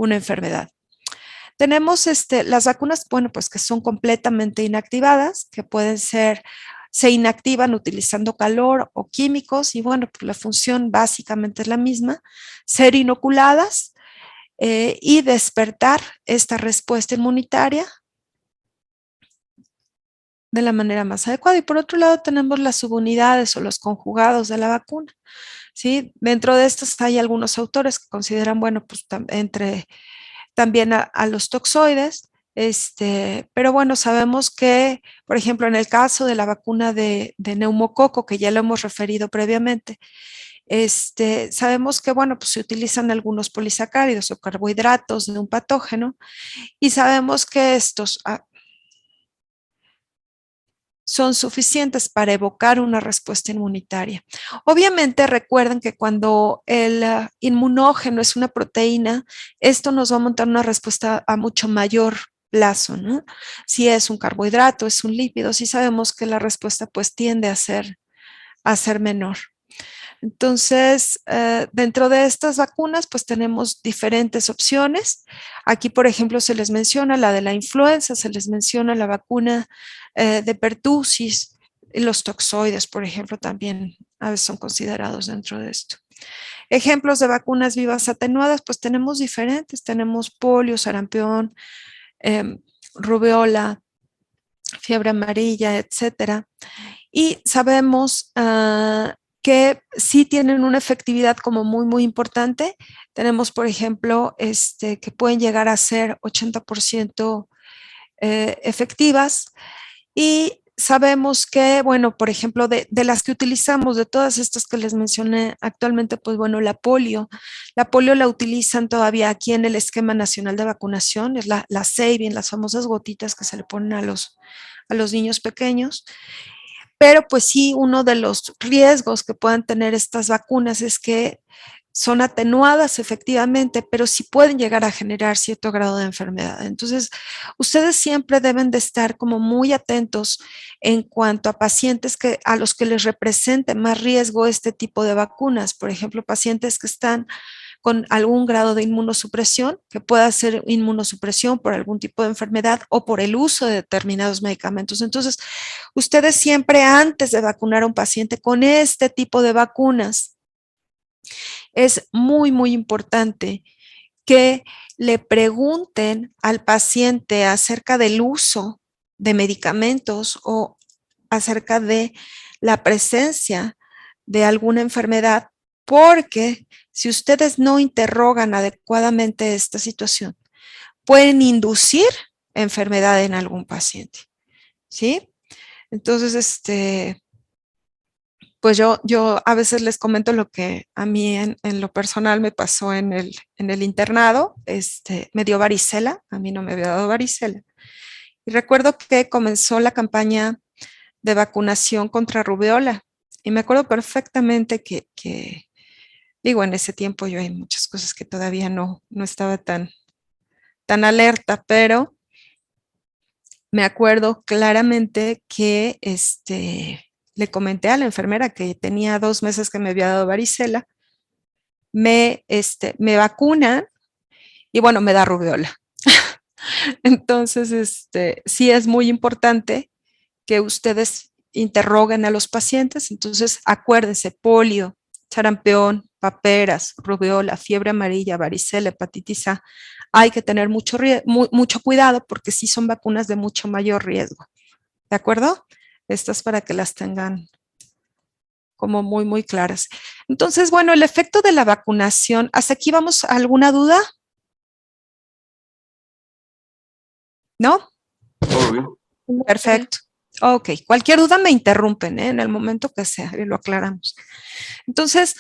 una enfermedad. Tenemos las vacunas, bueno, pues que son completamente inactivadas, que pueden ser, se inactivan utilizando calor o químicos y bueno, pues la función básicamente es la misma, ser inoculadas y despertar esta respuesta inmunitaria de la manera más adecuada. Y por otro lado tenemos las subunidades o los conjugados de la vacuna, ¿sí? Dentro de estos hay algunos autores que consideran, bueno, pues también a los toxoides, pero bueno, sabemos que, por ejemplo, en el caso de la vacuna de neumococo, que ya lo hemos referido previamente, sabemos que, bueno, pues se utilizan algunos polisacáridos o carbohidratos de un patógeno y sabemos que estos son suficientes para evocar una respuesta inmunitaria. Obviamente recuerden que cuando el inmunógeno es una proteína, esto nos va a montar una respuesta a mucho mayor plazo, ¿no? Si es un carbohidrato, es un lípido, sí sabemos que la respuesta pues tiende a ser menor. Entonces, dentro de estas vacunas, pues tenemos diferentes opciones. Aquí, por ejemplo, se les menciona la de la influenza, se les menciona la vacuna de pertussis, y los toxoides, por ejemplo, también a veces son considerados dentro de esto. Ejemplos de vacunas vivas atenuadas, pues tenemos diferentes. Tenemos polio, sarampión, rubiola, fiebre amarilla, etcétera. Y sabemos que sí tienen una efectividad como muy, muy importante. Tenemos, por ejemplo, que pueden llegar a ser 80% efectivas y sabemos que, bueno, por ejemplo, de las que utilizamos, de todas estas que les mencioné actualmente, pues bueno, la polio la utilizan todavía aquí en el esquema nacional de vacunación, es la Sabin, las famosas gotitas que se le ponen a los niños pequeños. Pero pues sí, uno de los riesgos que puedan tener estas vacunas es que son atenuadas efectivamente, pero sí pueden llegar a generar cierto grado de enfermedad. Entonces, ustedes siempre deben de estar como muy atentos en cuanto a pacientes a los que les represente más riesgo este tipo de vacunas. Por ejemplo, pacientes que están con algún grado de inmunosupresión, que pueda ser inmunosupresión por algún tipo de enfermedad o por el uso de determinados medicamentos. Entonces, ustedes siempre antes de vacunar a un paciente con este tipo de vacunas, es muy, muy importante que le pregunten al paciente acerca del uso de medicamentos o acerca de la presencia de alguna enfermedad, porque si ustedes no interrogan adecuadamente esta situación, pueden inducir enfermedad en algún paciente, ¿sí? Entonces, pues yo a veces les comento lo que a mí en lo personal me pasó en el internado, me dio varicela, a mí no me había dado varicela. Y recuerdo que comenzó la campaña de vacunación contra rubiola. Y me acuerdo perfectamente que digo, en ese tiempo yo hay muchas cosas que todavía no estaba tan alerta, pero me acuerdo claramente que le comenté a la enfermera que tenía 2 meses que me había dado varicela, me vacunan y bueno, me da rubiola. Entonces, sí es muy importante que ustedes interroguen a los pacientes. Entonces, acuérdense, polio, sarampión, paperas, rubiola, fiebre amarilla, varicela, hepatitis A. Hay que tener mucho cuidado porque sí son vacunas de mucho mayor riesgo. ¿De acuerdo? Estas para que las tengan como muy, muy claras. Entonces, bueno, el efecto de la vacunación, ¿hasta aquí vamos? ¿Alguna duda? ¿No? Obvio. Perfecto. Ok, cualquier duda me interrumpen, ¿eh? En el momento que sea y lo aclaramos. Entonces,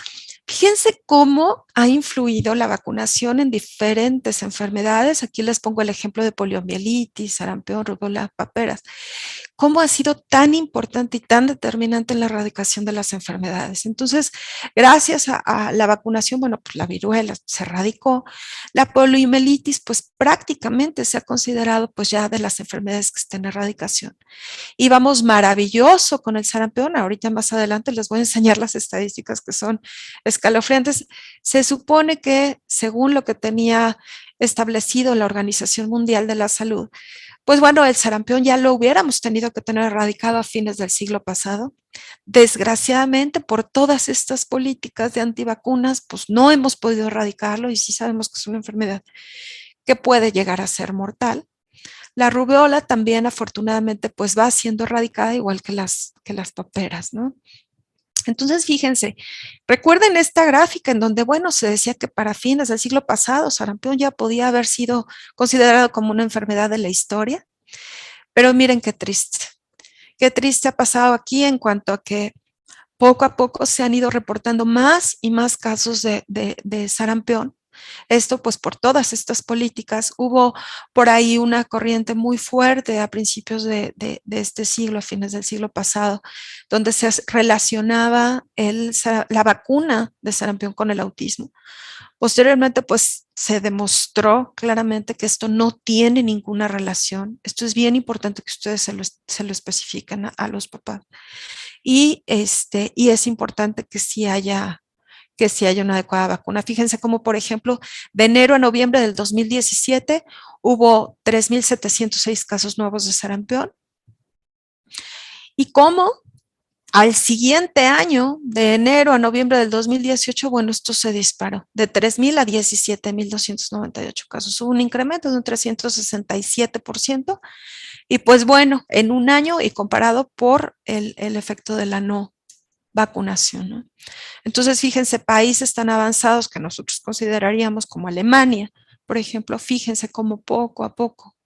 fíjense cómo ha influido la vacunación en diferentes enfermedades. Aquí les pongo el ejemplo de poliomielitis, sarampión, rubiola, paperas. Cómo ha sido tan importante y tan determinante en la erradicación de las enfermedades. Entonces, gracias a la vacunación, bueno, pues la viruela se erradicó. La poliomielitis, pues prácticamente se ha considerado pues ya de las enfermedades que están en erradicación. Y vamos maravilloso con el sarampión. Ahorita más adelante les voy a enseñar las estadísticas que son escalofriantes escalofriantes. Se supone que, según lo que tenía establecido la Organización Mundial de la Salud, pues bueno, el sarampión ya lo hubiéramos tenido que tener erradicado a fines del siglo pasado. Desgraciadamente, por todas estas políticas de antivacunas, pues no hemos podido erradicarlo y sí sabemos que es una enfermedad que puede llegar a ser mortal. La rubiola también, afortunadamente, pues va siendo erradicada igual que las paperas, ¿no? Entonces, fíjense, recuerden esta gráfica en donde, bueno, se decía que para fines del siglo pasado sarampión ya podía haber sido considerado como una enfermedad de la historia, pero miren qué triste ha pasado aquí en cuanto a que poco a poco se han ido reportando más y más casos de sarampión. Esto pues por todas estas políticas. Hubo por ahí una corriente muy fuerte a principios de este siglo, a fines del siglo pasado, donde se relacionaba la vacuna de sarampión con el autismo. Posteriormente pues se demostró claramente que esto no tiene ninguna relación. Esto es bien importante que ustedes se lo especifiquen a los papás. Y es importante que sí haya una adecuada vacuna. Fíjense cómo, por ejemplo, de enero a noviembre del 2017 hubo 3.706 casos nuevos de sarampión y cómo al siguiente año, de enero a noviembre del 2018, bueno, esto se disparó de 3.000 a 17.298 casos. Hubo un incremento de un 367%. Y pues bueno, en un año y comparado por el efecto de la no vacunación, ¿no? Entonces, fíjense, países tan avanzados que nosotros consideraríamos como Alemania, por ejemplo, fíjense cómo poco a poco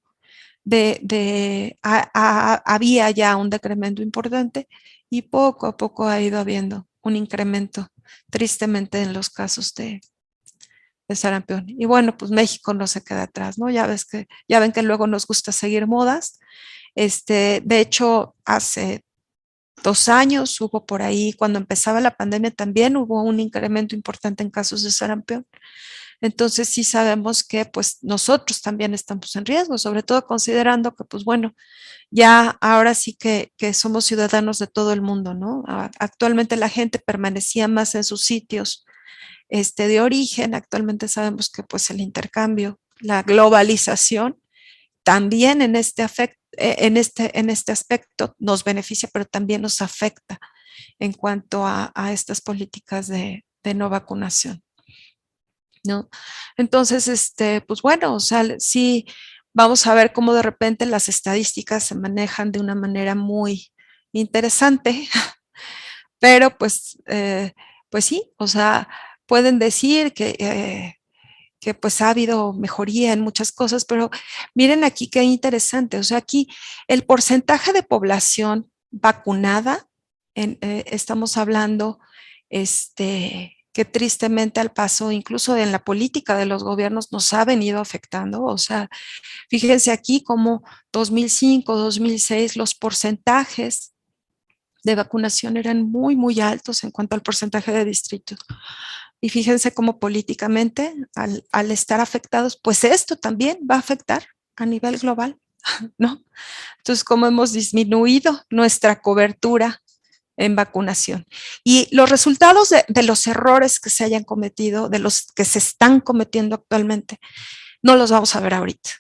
había ya un decremento importante y poco a poco ha ido habiendo un incremento, tristemente, en los casos de sarampión. Y bueno, pues México no se queda atrás, ¿no? Ya ven que luego nos gusta seguir modas. De hecho, hace 2 años hubo por ahí, cuando empezaba la pandemia también hubo un incremento importante en casos de sarampión. Entonces sí sabemos que pues nosotros también estamos en riesgo, sobre todo considerando que pues bueno, ya ahora sí que somos ciudadanos de todo el mundo, ¿no? Actualmente la gente permanecía más en sus sitios de origen, actualmente sabemos que pues el intercambio, la globalización, también en este aspecto nos beneficia, pero también nos afecta en cuanto a estas políticas de no vacunación, ¿no? Entonces, pues bueno, o sea, sí, vamos a ver cómo de repente las estadísticas se manejan de una manera muy interesante, pero pues sí, o sea, pueden decir que pues ha habido mejoría en muchas cosas, pero miren aquí qué interesante, o sea, aquí el porcentaje de población vacunada, estamos hablando, que tristemente al paso, incluso en la política de los gobiernos, nos ha venido afectando, o sea, fíjense aquí como 2005, 2006, los porcentajes de vacunación eran muy, muy altos en cuanto al porcentaje de distritos. Y fíjense cómo políticamente, al estar afectados, pues esto también va a afectar a nivel global, ¿no? Entonces, cómo hemos disminuido nuestra cobertura en vacunación. Y los resultados de los errores que se hayan cometido, de los que se están cometiendo actualmente, no los vamos a ver ahorita,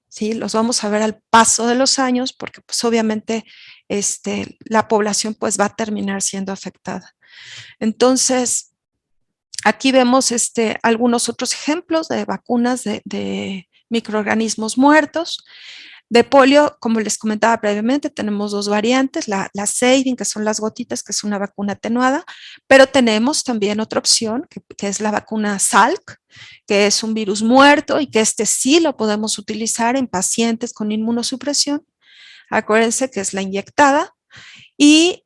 ¿sí? Los vamos a ver al paso de los años, porque pues obviamente la población pues va a terminar siendo afectada. Entonces, aquí vemos algunos otros ejemplos de vacunas de microorganismos muertos. De polio, como les comentaba previamente, tenemos dos variantes, la Sabin, que son las gotitas, que es una vacuna atenuada, pero tenemos también otra opción, que es la vacuna Salk, que es un virus muerto y que sí lo podemos utilizar en pacientes con inmunosupresión. Acuérdense que es la inyectada y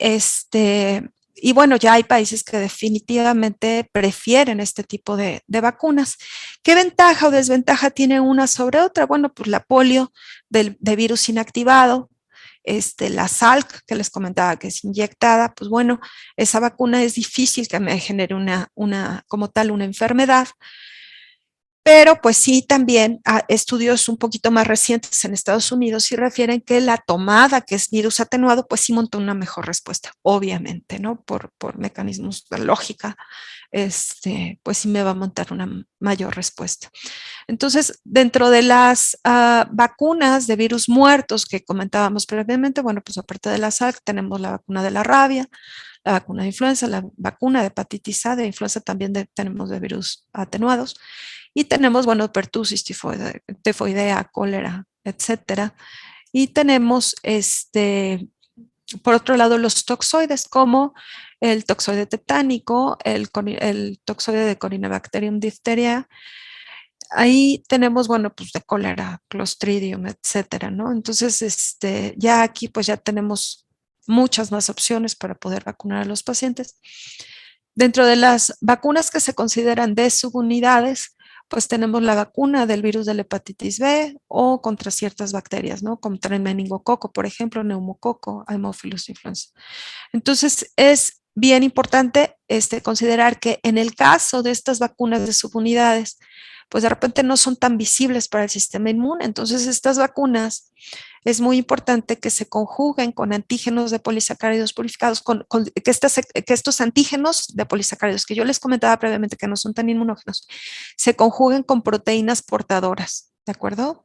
y bueno, ya hay países que definitivamente prefieren este tipo de vacunas. ¿Qué ventaja o desventaja tiene una sobre otra? Bueno, pues la polio de virus inactivado, la Salk que les comentaba que es inyectada, pues bueno, esa vacuna es difícil que me genere como tal una enfermedad, Pero pues sí, también estudios un poquito más recientes en Estados Unidos sí refieren que la tomada, que es virus atenuado, pues sí montó una mejor respuesta, obviamente, ¿no? Por mecanismos de lógica, pues sí me va a montar una mayor respuesta. Entonces, dentro de las vacunas de virus muertos que comentábamos previamente, bueno, pues aparte de la SARS, tenemos la vacuna de la rabia, la vacuna de influenza, la vacuna de hepatitis A, de influenza también tenemos de virus atenuados, y tenemos, bueno, pertusis, tifoidea, cólera, etcétera. Y tenemos, por otro lado, los toxoides, como el toxoide tetánico, el toxoide de Corynebacterium diphtheria. Ahí tenemos, bueno, pues de cólera, clostridium, etcétera, ¿no? Entonces, ya aquí, pues ya tenemos muchas más opciones para poder vacunar a los pacientes. Dentro de las vacunas que se consideran de subunidades, pues tenemos la vacuna del virus de la hepatitis B o contra ciertas bacterias, ¿no? Contra el meningococo, por ejemplo, neumococo, Haemophilus influenza. Entonces, es bien importante considerar que en el caso de estas vacunas de subunidades, pues de repente no son tan visibles para el sistema inmune. Entonces, estas vacunas es muy importante que se conjuguen con antígenos de polisacáridos purificados, que estos antígenos de polisacáridos que yo les comentaba previamente que no son tan inmunógenos, se conjuguen con proteínas portadoras, ¿de acuerdo?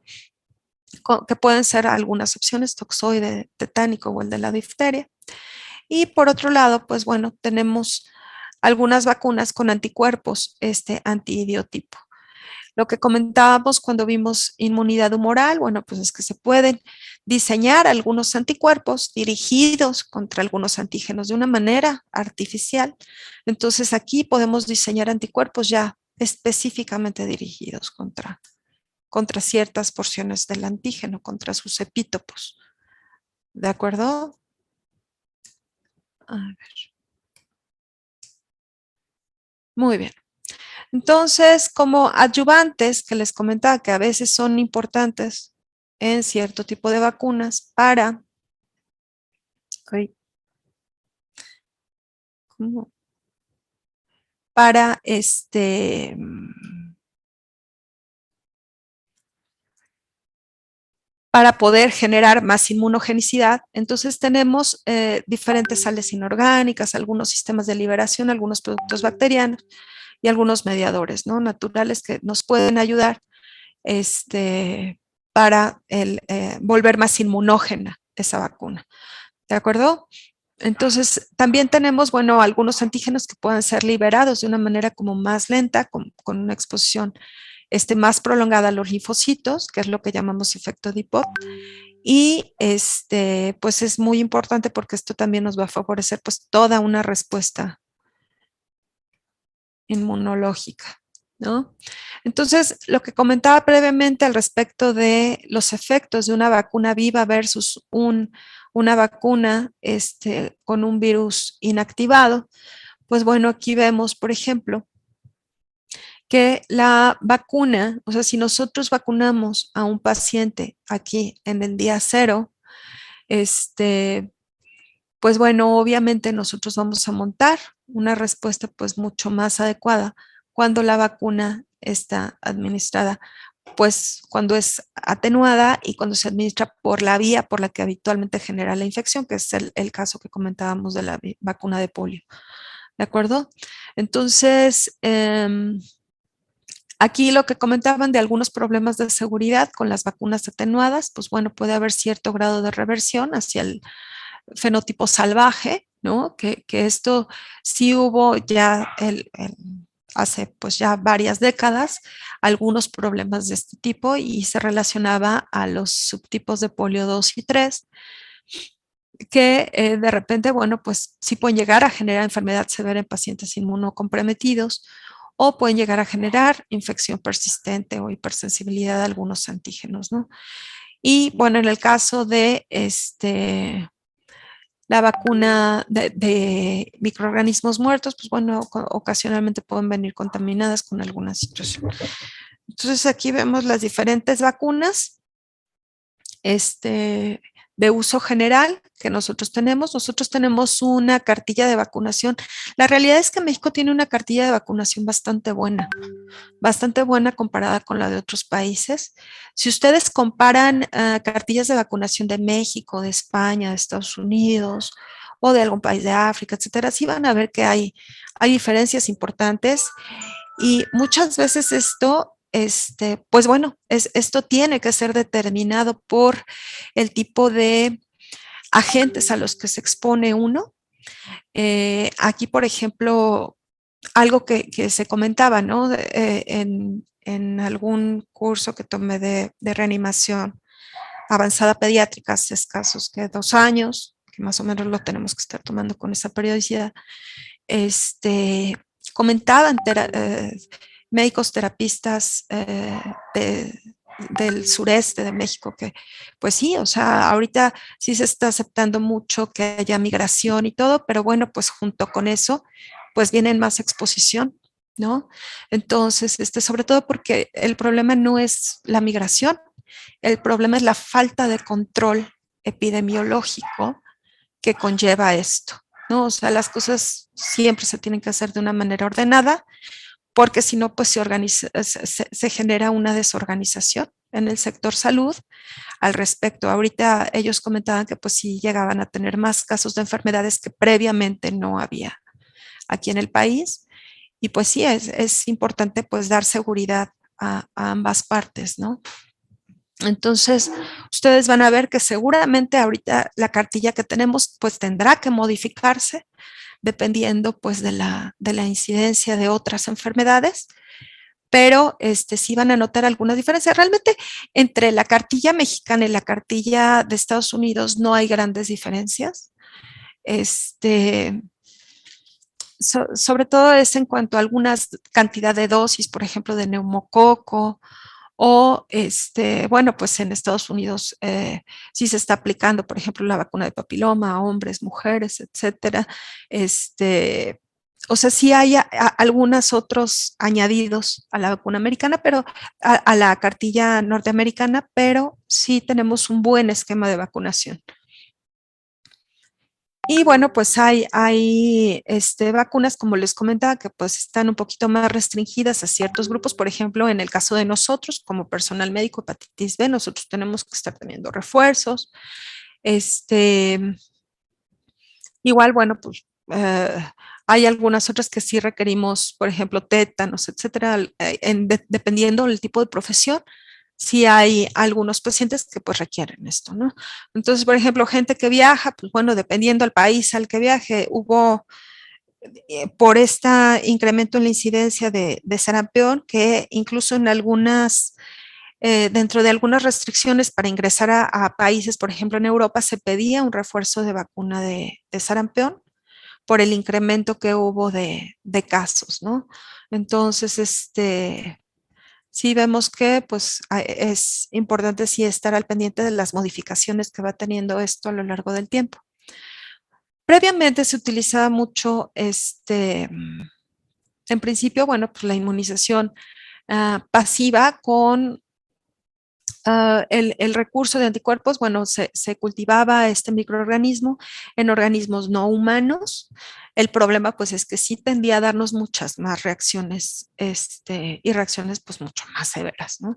Que pueden ser algunas opciones, toxoide tetánico o el de la difteria. Y por otro lado, pues bueno, tenemos algunas vacunas con anticuerpos, antibiotipo. Lo que comentábamos cuando vimos inmunidad humoral, bueno, pues es que se pueden diseñar algunos anticuerpos dirigidos contra algunos antígenos de una manera artificial. Entonces aquí podemos diseñar anticuerpos ya específicamente dirigidos contra ciertas porciones del antígeno, contra sus epítopos. ¿De acuerdo? A ver. Muy bien. Entonces, como adyuvantes que les comentaba que a veces son importantes en cierto tipo de vacunas ¿cómo? Para para poder generar más inmunogenicidad. Entonces tenemos diferentes sales inorgánicas, algunos sistemas de liberación, algunos productos bacterianos y algunos mediadores, ¿no? Naturales que nos pueden ayudar para volver más inmunógena esa vacuna. ¿De acuerdo? Entonces, también tenemos, bueno, algunos antígenos que pueden ser liberados de una manera como más lenta, con una exposición más prolongada a los linfocitos, que es lo que llamamos efecto Dipop. Y pues es muy importante porque esto también nos va a favorecer pues toda una respuesta inmunológica, ¿no? Entonces, lo que comentaba previamente al respecto de los efectos de una vacuna viva versus una vacuna con un virus inactivado, pues bueno, aquí vemos, por ejemplo, que la vacuna, o sea, si nosotros vacunamos a un paciente aquí en el día cero, pues bueno, obviamente nosotros vamos a montar una respuesta pues mucho más adecuada cuando la vacuna está administrada, pues cuando es atenuada y cuando se administra por la vía por la que habitualmente genera la infección, que es el caso que comentábamos de la vacuna de polio. ¿De acuerdo? Entonces, aquí lo que comentaban de algunos problemas de seguridad con las vacunas atenuadas, pues bueno, puede haber cierto grado de reversión hacia el fenotipo salvaje, ¿no? Que esto sí hubo ya hace pues ya varias décadas algunos problemas de este tipo y se relacionaba a los subtipos de polio 2 y 3 que de repente, bueno, pues sí pueden llegar a generar enfermedad severa en pacientes inmunocomprometidos o pueden llegar a generar infección persistente o hipersensibilidad a algunos antígenos, ¿no? Y bueno, en el caso de la vacuna de microorganismos muertos, pues bueno, ocasionalmente pueden venir contaminadas con alguna situación. Entonces aquí vemos las diferentes vacunas de uso general que nosotros tenemos una cartilla de vacunación. La realidad es que México tiene una cartilla de vacunación bastante buena comparada con la de otros países. Si ustedes comparan cartillas de vacunación de México, de España, de Estados Unidos o de algún país de África, etcétera, sí van a ver que hay diferencias importantes y muchas veces esto, pues bueno, esto tiene que ser determinado por el tipo de agentes a los que se expone uno. Aquí, por ejemplo, algo que se comentaba, ¿no? En algún curso que tomé de reanimación avanzada pediátrica hace escasos que 2 años, que más o menos lo tenemos que estar tomando con esa periodicidad, este, comentaban médicos terapistas del sureste de México que, pues sí, o sea, ahorita sí se está aceptando mucho que haya migración y todo, pero bueno, pues junto con eso, pues viene más exposición, ¿no? Entonces, sobre todo porque el problema no es la migración, el problema es la falta de control epidemiológico que conlleva esto, ¿no? O sea, las cosas siempre se tienen que hacer de una manera ordenada, porque si no, pues se genera una desorganización en el sector salud al respecto. Ahorita ellos comentaban que pues sí llegaban a tener más casos de enfermedades que previamente no había aquí en el país. Y pues sí, es importante pues dar seguridad a ambas partes, ¿no? Entonces, ustedes van a ver que seguramente ahorita la cartilla que tenemos pues tendrá que modificarse dependiendo pues de la incidencia de otras enfermedades, pero sí van a notar algunas diferencias. Realmente entre la cartilla mexicana y la cartilla de Estados Unidos no hay grandes diferencias. Sobre todo es en cuanto a algunas cantidad de dosis, por ejemplo, de neumococo, o bueno, pues en Estados Unidos sí se está aplicando, por ejemplo, la vacuna de papiloma a hombres, mujeres, etcétera. O sea, sí hay algunos otros añadidos a la vacuna americana, pero a la cartilla norteamericana, pero sí tenemos un buen esquema de vacunación. Y bueno, pues hay vacunas, como les comentaba, que pues están un poquito más restringidas a ciertos grupos. Por ejemplo, en el caso de nosotros, como personal médico, hepatitis B, nosotros tenemos que estar teniendo refuerzos. Este, Igual, bueno, pues hay algunas otras que sí requerimos, por ejemplo, tétanos, etcétera, dependiendo del tipo de profesión. Sí hay algunos pacientes que pues requieren esto, ¿no? Entonces, por ejemplo, gente que viaja, pues bueno, dependiendo del país al que viaje, hubo por este incremento en la incidencia de sarampión, que incluso en dentro de algunas restricciones para ingresar a países, por ejemplo, en Europa, se pedía un refuerzo de vacuna de sarampión por el incremento que hubo de casos, ¿no? Entonces, sí vemos que pues es importante sí estar al pendiente de las modificaciones que va teniendo esto a lo largo del tiempo. Previamente se utilizaba mucho, en principio, bueno, pues la inmunización pasiva con el recurso de anticuerpos, bueno, se cultivaba este microorganismo en organismos no humanos. El problema, pues, es que sí tendía a darnos muchas más reacciones, y reacciones, pues, mucho más severas, ¿no?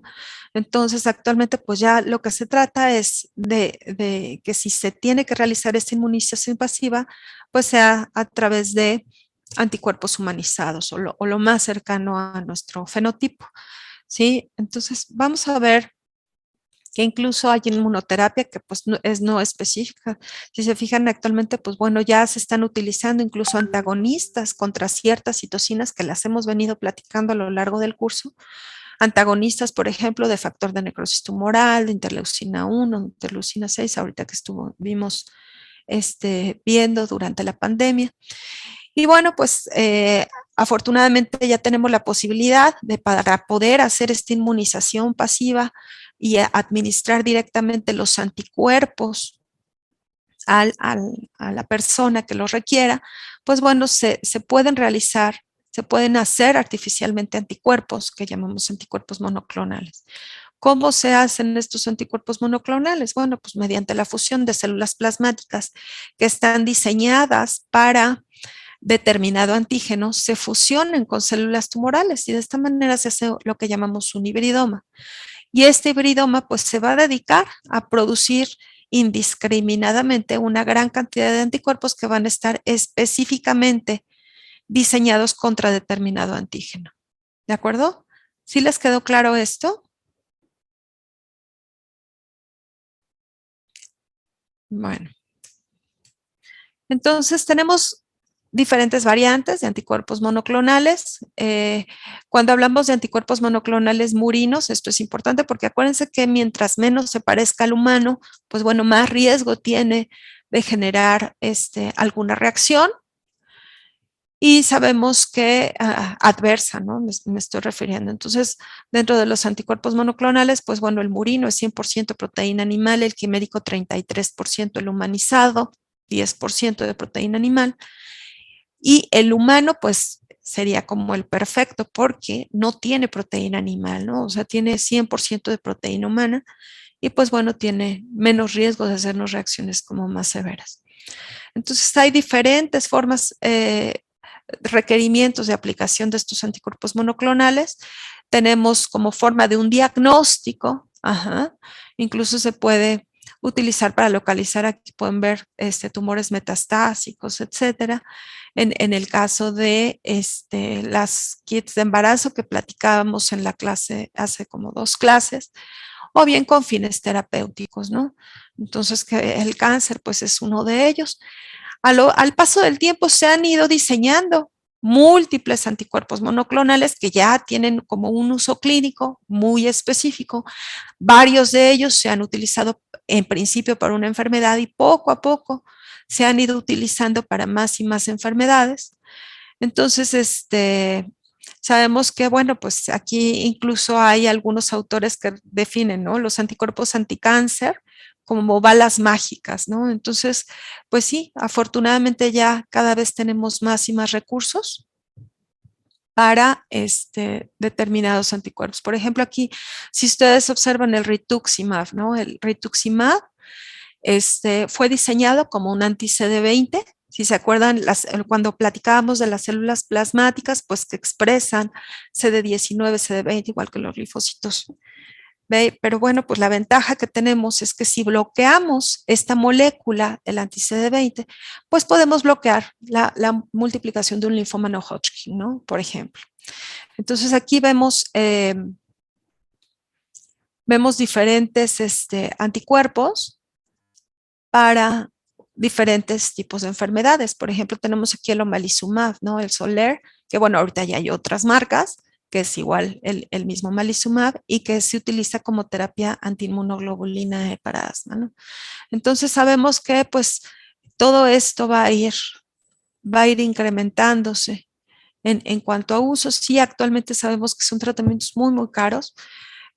Entonces, actualmente, pues, ya lo que se trata es de que si se tiene que realizar esta inmunización pasiva, pues, sea a través de anticuerpos humanizados o lo más cercano a nuestro fenotipo, ¿sí? Entonces, vamos a ver que incluso hay inmunoterapia que pues no específica. Si se fijan actualmente, pues bueno, ya se están utilizando incluso antagonistas contra ciertas citocinas que las hemos venido platicando a lo largo del curso. Antagonistas, por ejemplo, de factor de necrosis tumoral, de interleucina 1, interleucina 6, ahorita que vimos viendo durante la pandemia. Y bueno, pues afortunadamente ya tenemos la posibilidad para poder hacer esta inmunización pasiva y administrar directamente los anticuerpos a la persona que los requiera, pues bueno, se pueden se pueden hacer artificialmente anticuerpos que llamamos anticuerpos monoclonales. ¿Cómo se hacen estos anticuerpos monoclonales? Bueno, pues mediante la fusión de células plasmáticas que están diseñadas para determinado antígeno, se fusionan con células tumorales y de esta manera se hace lo que llamamos un hibridoma. Y este hibridoma pues se va a dedicar a producir indiscriminadamente una gran cantidad de anticuerpos que van a estar específicamente diseñados contra determinado antígeno. ¿De acuerdo? ¿Sí les quedó claro esto? Bueno, entonces tenemos diferentes variantes de anticuerpos monoclonales. Cuando hablamos de anticuerpos monoclonales murinos, esto es importante porque acuérdense que mientras menos se parezca al humano, pues bueno, más riesgo tiene de generar alguna reacción. Y sabemos que adversa, ¿no? Me estoy refiriendo. Entonces, dentro de los anticuerpos monoclonales, pues bueno, el murino es 100% proteína animal, el quimérico 33%, el humanizado 10% de proteína animal. Y el humano, pues sería como el perfecto porque no tiene proteína animal, ¿no? O sea, tiene 100% de proteína humana y pues bueno, tiene menos riesgo de hacernos reacciones como más severas. Entonces, hay diferentes formas requerimientos de aplicación de estos anticuerpos monoclonales. Tenemos como forma de un diagnóstico, incluso se puede utilizar para localizar, aquí pueden ver tumores metastásicos, etcétera. En el caso de las kits de embarazo que platicábamos en la clase, hace como 2 clases, o bien con fines terapéuticos, ¿no? Entonces, que el cáncer, pues es uno de ellos. Al paso del tiempo se han ido diseñando múltiples anticuerpos monoclonales que ya tienen como un uso clínico muy específico. Varios de ellos se han utilizado en principio para una enfermedad y poco a poco se han ido utilizando para más y más enfermedades. Entonces, sabemos que, bueno, pues aquí incluso hay algunos autores que definen, ¿no? Los anticuerpos anticáncer como balas mágicas, ¿no? Entonces, pues sí, afortunadamente ya cada vez tenemos más y más recursos para determinados anticuerpos. Por ejemplo, aquí, si ustedes observan el rituximab, ¿no? El rituximab fue diseñado como un anti-CD20. Si se acuerdan, cuando platicábamos de las células plasmáticas, pues que expresan CD19, CD20, igual que los linfocitos. ¿Ve? Pero bueno, pues la ventaja que tenemos es que si bloqueamos esta molécula, el anti-CD20, pues podemos bloquear la multiplicación de un linfoma no Hodgkin, ¿no? Por ejemplo. Entonces aquí vemos diferentes anticuerpos para diferentes tipos de enfermedades. Por ejemplo, tenemos aquí el omalizumab, ¿no? El Soler, que bueno, ahorita ya hay otras marcas, que es igual el mismo omalizumab y que se utiliza como terapia antiinmunoglobulina para asma, ¿no? Entonces sabemos que pues todo esto va a ir incrementándose en cuanto a usos. Sí, actualmente sabemos que son tratamientos muy, muy caros.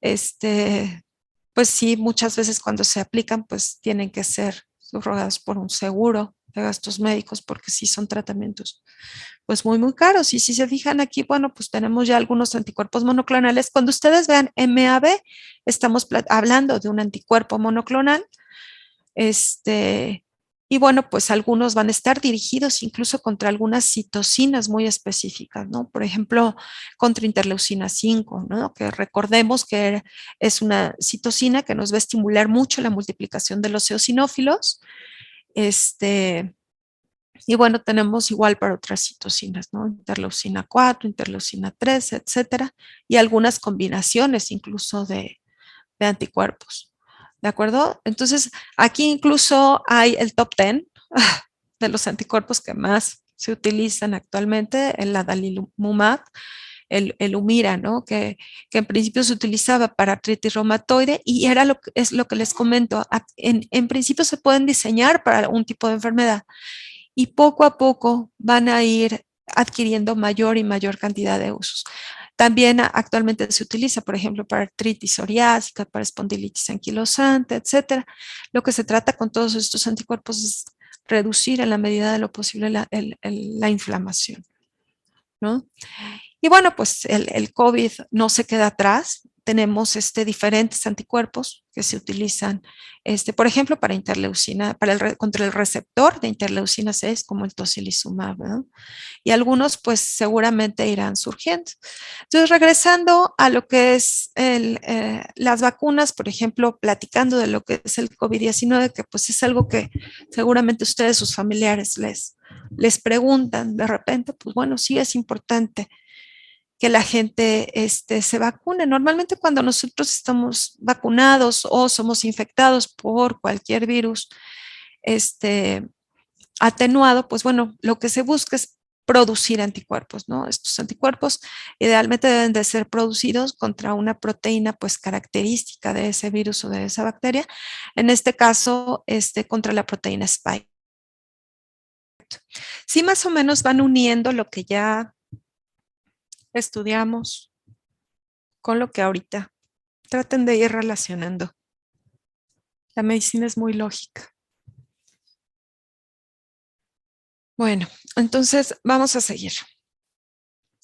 Pues sí, muchas veces cuando se aplican, pues tienen que ser subrogados por un seguro de gastos médicos, porque sí son tratamientos pues muy, muy caros. Y si se fijan aquí, bueno, pues tenemos ya algunos anticuerpos monoclonales. Cuando ustedes vean MAB, estamos hablando de un anticuerpo monoclonal. Y bueno, pues algunos van a estar dirigidos incluso contra algunas citocinas muy específicas, ¿no? Por ejemplo, contra interleucina 5, ¿no? Que recordemos que es una citocina que nos va a estimular mucho la multiplicación de los eosinófilos. Y bueno, tenemos igual para otras citocinas, ¿no? Interleucina 4, interleucina 3, etcétera, y algunas combinaciones incluso de anticuerpos. ¿De acuerdo? Entonces, aquí incluso hay el top 10 de los anticuerpos que más se utilizan actualmente, el adalimumab, el Humira, ¿no? Que en principio se utilizaba para artritis reumatoide y es lo que les comento. En principio se pueden diseñar para un tipo de enfermedad y poco a poco van a ir adquiriendo mayor y mayor cantidad de usos. También actualmente se utiliza, por ejemplo, para artritis psoriásica, para espondilitis anquilosante, etcétera. Lo que se trata con todos estos anticuerpos es reducir en la medida de lo posible la inflamación, ¿no? Y bueno, pues el COVID no se queda atrás. tenemos diferentes anticuerpos que se utilizan, por ejemplo, para interleucina, contra el receptor de interleucina 6, como el tocilizumab, ¿no? Y algunos pues seguramente irán surgiendo. Entonces, regresando a lo que es las vacunas, por ejemplo, platicando de lo que es el COVID-19, que pues es algo que seguramente ustedes, sus familiares les preguntan de repente, pues bueno, sí es importante que la gente se vacune. Normalmente cuando nosotros estamos vacunados o somos infectados por cualquier virus atenuado, pues bueno, lo que se busca es producir anticuerpos, ¿no? Estos anticuerpos idealmente deben de ser producidos contra una proteína pues característica de ese virus o de esa bacteria, en este caso contra la proteína Spike. Sí, más o menos van uniendo lo que ya estudiamos con lo que ahorita traten de ir relacionando. La medicina es muy lógica. Bueno, entonces vamos a seguir.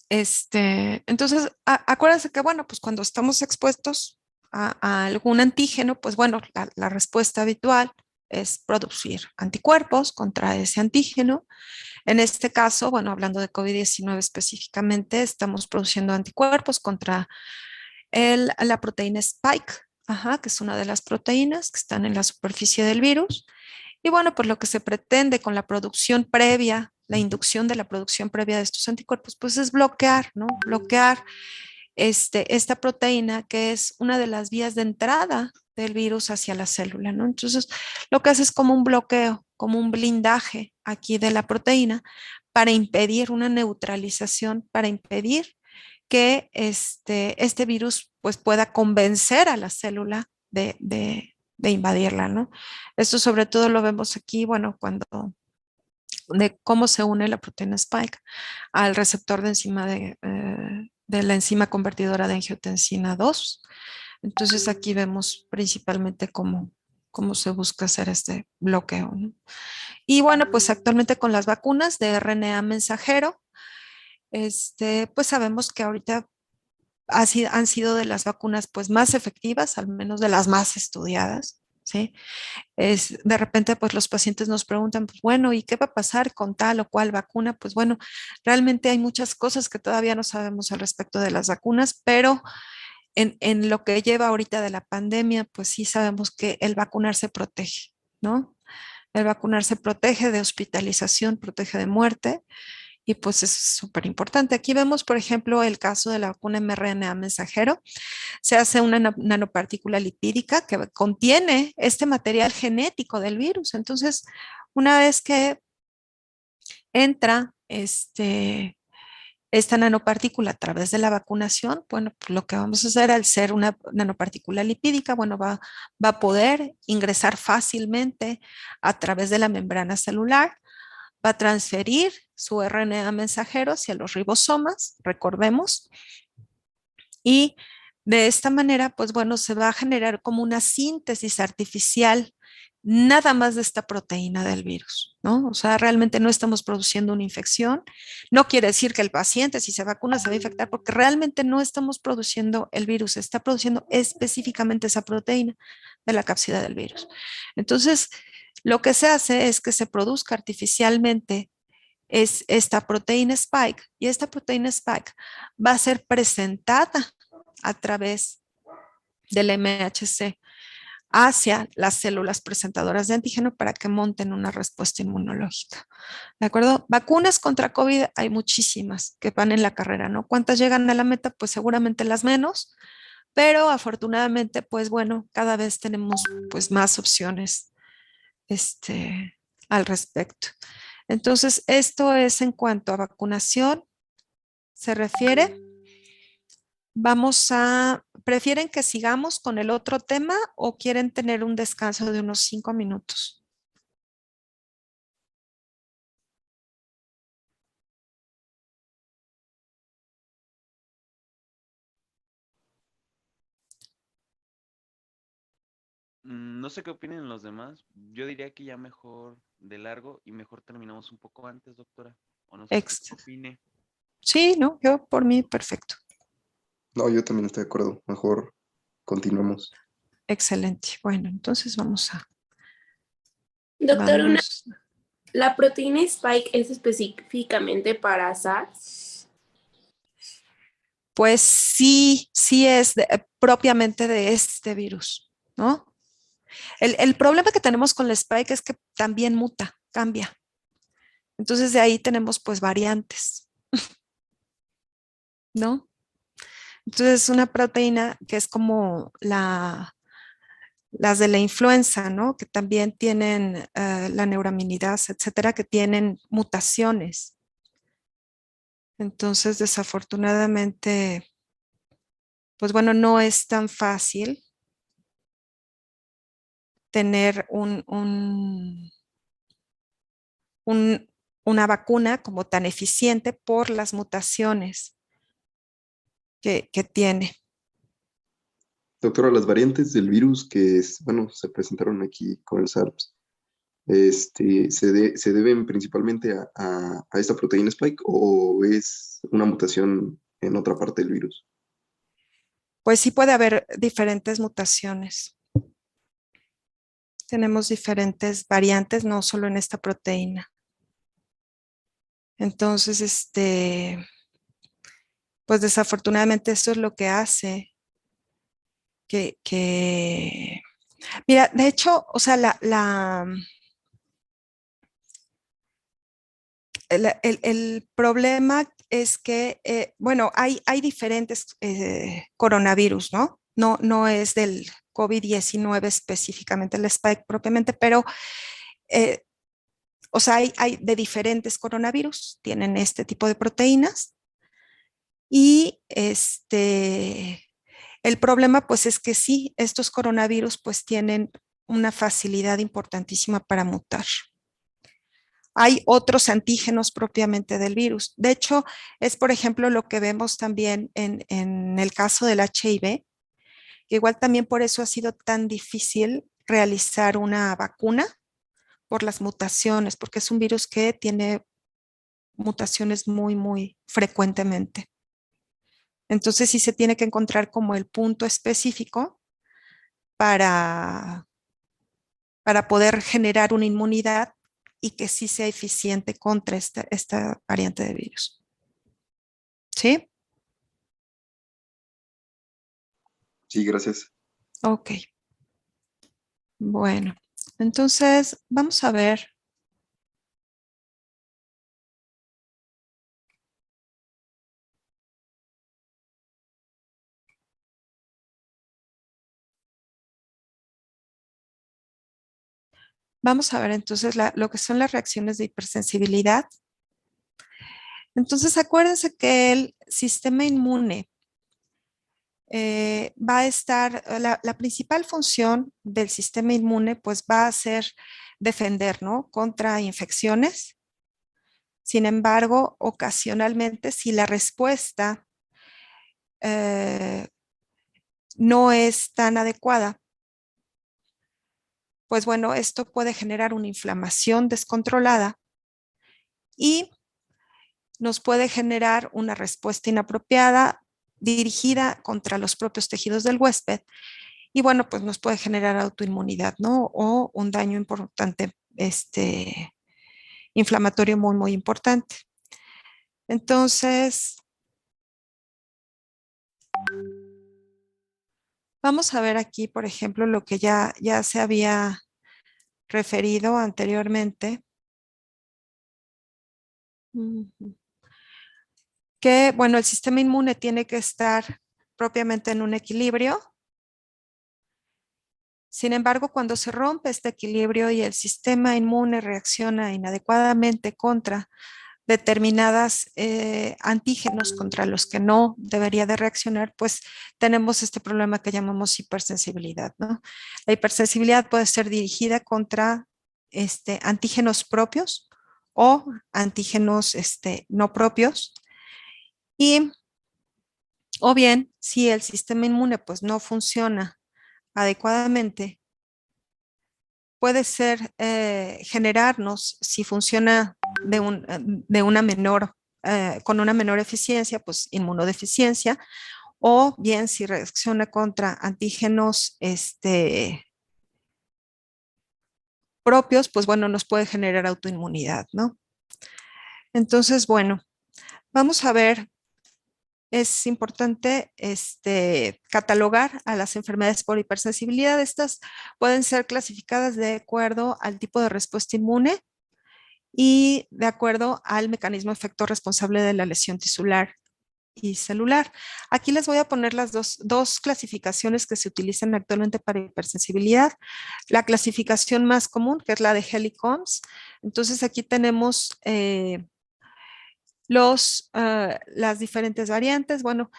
Entonces, acuérdense que, bueno, pues cuando estamos expuestos a algún antígeno, pues bueno, la respuesta habitual es producir anticuerpos contra ese antígeno. En este caso, bueno, hablando de COVID-19 específicamente, estamos produciendo anticuerpos contra la proteína Spike, que es una de las proteínas que están en la superficie del virus. Y bueno, pues lo que se pretende con la producción previa, la inducción de la producción previa de estos anticuerpos, pues es bloquear, ¿no? Bloquear esta proteína que es una de las vías de entrada del virus hacia la célula, ¿no? Entonces, lo que hace es como un bloqueo, como un blindaje aquí de la proteína para impedir una neutralización, para impedir que este virus pues pueda convencer a la célula de invadirla, ¿no? Esto sobre todo lo vemos aquí, bueno, cuando de cómo se une la proteína Spike al receptor de enzima de la enzima convertidora de angiotensina 2. Entonces aquí vemos principalmente cómo se busca hacer este bloqueo, ¿no? Y bueno, pues actualmente con las vacunas de RNA mensajero, pues sabemos que ahorita han sido de las vacunas pues más efectivas, al menos de las más estudiadas, ¿sí? De repente pues los pacientes nos preguntan, pues bueno, ¿y qué va a pasar con tal o cual vacuna? Pues bueno, realmente hay muchas cosas que todavía no sabemos al respecto de las vacunas, pero en lo que lleva ahorita de la pandemia, pues sí sabemos que el vacunarse protege, ¿no? El vacunarse protege de hospitalización, protege de muerte, y pues es súper importante. Aquí vemos, por ejemplo, el caso de la vacuna mRNA mensajero. Se hace una nanopartícula lipídica que contiene este material genético del virus. Entonces, una vez que entra esta nanopartícula a través de la vacunación, bueno, pues lo que vamos a hacer al ser una nanopartícula lipídica, bueno, va a poder ingresar fácilmente a través de la membrana celular, va a transferir su RNA mensajero hacia los ribosomas, recordemos, y de esta manera, pues bueno, se va a generar como una síntesis artificial nada más de esta proteína del virus, ¿no? O sea, realmente no estamos produciendo una infección. No quiere decir que el paciente, si se vacuna, se va a infectar, porque realmente no estamos produciendo el virus, se está produciendo específicamente esa proteína de la cápsida del virus. Entonces, lo que se hace es que se produzca artificialmente es esta proteína Spike, y esta proteína Spike va a ser presentada a través del MHC hacia las células presentadoras de antígeno para que monten una respuesta inmunológica. ¿De acuerdo? Vacunas contra COVID hay muchísimas que van en la carrera, ¿no? ¿Cuántas llegan a la meta? Pues seguramente las menos, pero afortunadamente, pues bueno, cada vez tenemos pues más opciones al respecto. Entonces, esto es en cuanto a vacunación se refiere. ¿Prefieren que sigamos con el otro tema o quieren tener un descanso de unos 5 minutos? No sé qué opinen los demás. Yo diría que ya mejor de largo y mejor terminamos un poco antes, doctora. O no sé usted Ex qué opine. sí, ¿no? Yo por mí, perfecto. No, yo también estoy de acuerdo. Mejor continuamos. Excelente. Bueno, entonces vamos a... Doctor, Vamos. ¿la proteína Spike es específicamente para SARS? Pues sí, sí es propiamente de este virus, ¿no? El problema que tenemos con la Spike es que también muta, cambia. Entonces de ahí tenemos pues variantes, ¿no? Entonces es una proteína que es como las de la influenza, ¿no? Que también tienen la neuraminidasa, etcétera, que tienen mutaciones. Entonces, desafortunadamente, pues bueno, no es tan fácil tener una vacuna como tan eficiente por las mutaciones que tiene. Doctora, las variantes del virus que, bueno, se presentaron aquí con el SARS, ¿se deben principalmente a esta proteína Spike o es una mutación en otra parte del virus? Pues sí puede haber diferentes mutaciones. Tenemos diferentes variantes, no solo en esta proteína. Entonces, pues desafortunadamente esto es lo que hace que mira, de hecho, o sea, el problema es que, bueno, hay diferentes coronavirus, ¿no? No es del COVID-19 específicamente, el Spike propiamente, pero, eh, o sea, hay de diferentes coronavirus, tienen este tipo de proteínas y el problema pues es que sí, estos coronavirus pues tienen una facilidad importantísima para mutar. Hay otros antígenos propiamente del virus. De hecho, es por ejemplo lo que vemos también en el caso del HIV, que igual también por eso ha sido tan difícil realizar una vacuna por las mutaciones, porque es un virus que tiene mutaciones muy, muy frecuentemente. Entonces sí se tiene que encontrar como el punto específico para, para poder generar una inmunidad y que sí sea eficiente contra esta variante de virus. ¿Sí? Sí, gracias. Ok. Bueno, entonces vamos a ver. Vamos a ver entonces lo que son las reacciones de hipersensibilidad. Entonces acuérdense que el sistema inmune va a estar, la principal función del sistema inmune pues va a ser defender, ¿no? Contra infecciones. Sin embargo, ocasionalmente, si la respuesta eh, no es tan adecuada, pues bueno, esto puede generar una inflamación descontrolada y nos puede generar una respuesta inapropiada dirigida contra los propios tejidos del huésped y bueno, pues nos puede generar autoinmunidad, ¿no? O un daño importante, inflamatorio muy, muy importante. Entonces, vamos a ver aquí, por ejemplo, lo que ya se había referido anteriormente, que, bueno, el sistema inmune tiene que estar propiamente en un equilibrio. Sin embargo, cuando se rompe este equilibrio y el sistema inmune reacciona inadecuadamente contra determinadas antígenos contra los que no debería de reaccionar, pues tenemos este problema que llamamos hipersensibilidad, ¿no? La hipersensibilidad puede ser dirigida contra antígenos propios o antígenos no propios y o bien si el sistema inmune pues no funciona adecuadamente, puede ser generarnos, si funciona de una menor, con una menor eficiencia, pues inmunodeficiencia, o bien si reacciona contra antígenos propios, pues bueno, nos puede generar autoinmunidad, ¿no? Entonces, bueno, vamos a ver, es importante catalogar a las enfermedades por hipersensibilidad. Estas pueden ser clasificadas de acuerdo al tipo de respuesta inmune y de acuerdo al mecanismo efector responsable de la lesión tisular y celular. Aquí les voy a poner las dos clasificaciones que se utilizan actualmente para hipersensibilidad. La clasificación más común, que es la de Helly-Combs. Entonces aquí tenemos las diferentes variantes. Bueno,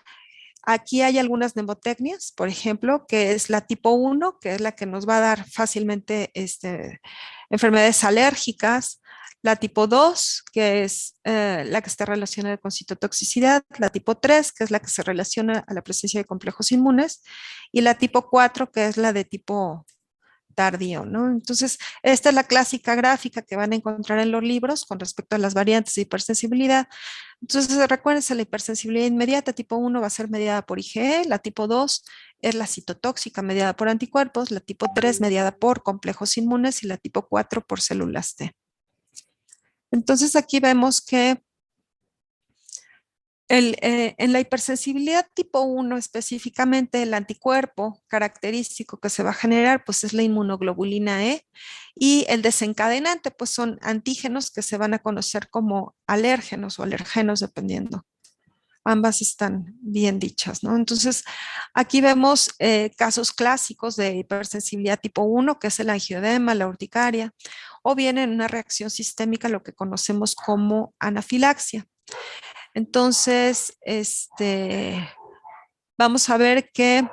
aquí hay algunas mnemotecnias, por ejemplo, que es la tipo 1, que es la que nos va a dar fácilmente enfermedades alérgicas. La tipo 2, que es la que está relacionada con citotoxicidad. La tipo 3, que es la que se relaciona a la presencia de complejos inmunes. Y la tipo 4, que es la de tipo tardío, ¿no? Entonces, esta es la clásica gráfica que van a encontrar en los libros con respecto a las variantes de hipersensibilidad. Entonces, recuérdense, la hipersensibilidad inmediata tipo 1 va a ser mediada por IgE, la tipo 2 es la citotóxica mediada por anticuerpos, la tipo 3 mediada por complejos inmunes y la tipo 4 por células T. Entonces, aquí vemos que en la hipersensibilidad tipo 1 específicamente el anticuerpo característico que se va a generar pues es la inmunoglobulina E y el desencadenante pues son antígenos que se van a conocer como alérgenos o alergenos dependiendo. Ambas están bien dichas, ¿no? Entonces, aquí vemos casos clásicos de hipersensibilidad tipo 1, que es el angioedema, la urticaria, o bien en una reacción sistémica, lo que conocemos como anafilaxia. Entonces, vamos a ver que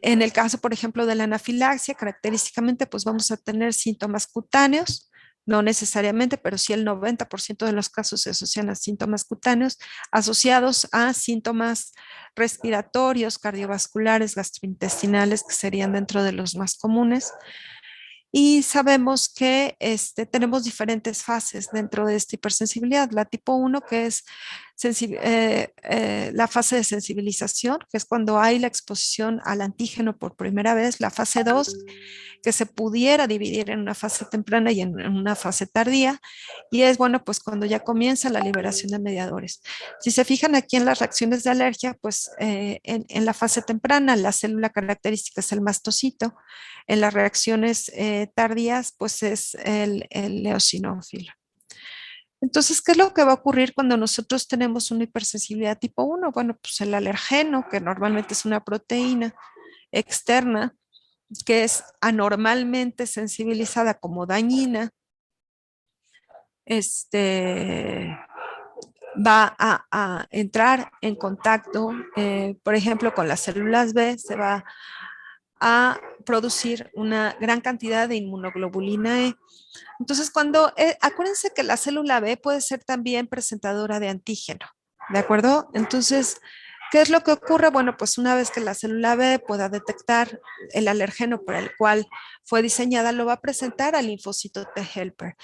en el caso, por ejemplo, de la anafilaxia, característicamente, pues vamos a tener síntomas cutáneos, no necesariamente, pero sí el 90% de los casos se asocian a síntomas cutáneos asociados a síntomas respiratorios, cardiovasculares, gastrointestinales, que serían dentro de los más comunes. Y sabemos que tenemos diferentes fases dentro de esta hipersensibilidad. La tipo 1, que es la fase de sensibilización, que es cuando hay la exposición al antígeno por primera vez. La fase 2, que se pudiera dividir en una fase temprana y en una fase tardía. Y es, bueno, pues cuando ya comienza la liberación de mediadores. Si se fijan aquí en las reacciones de alergia, pues en la fase temprana, la célula característica es el mastocito. En las reacciones tardías, pues es el eosinófilo. Entonces, ¿qué es lo que va a ocurrir cuando nosotros tenemos una hipersensibilidad tipo 1? Bueno, pues el alergeno, que normalmente es una proteína externa, que es anormalmente sensibilizada como dañina, va a entrar en contacto, por ejemplo, con las células B, se va a producir una gran cantidad de inmunoglobulina E. Entonces, acuérdense que la célula B puede ser también presentadora de antígeno, ¿de acuerdo? Entonces, ¿qué es lo que ocurre? Bueno, pues una vez que la célula B pueda detectar el alergeno por el cual fue diseñada, lo va a presentar al linfocito T helper.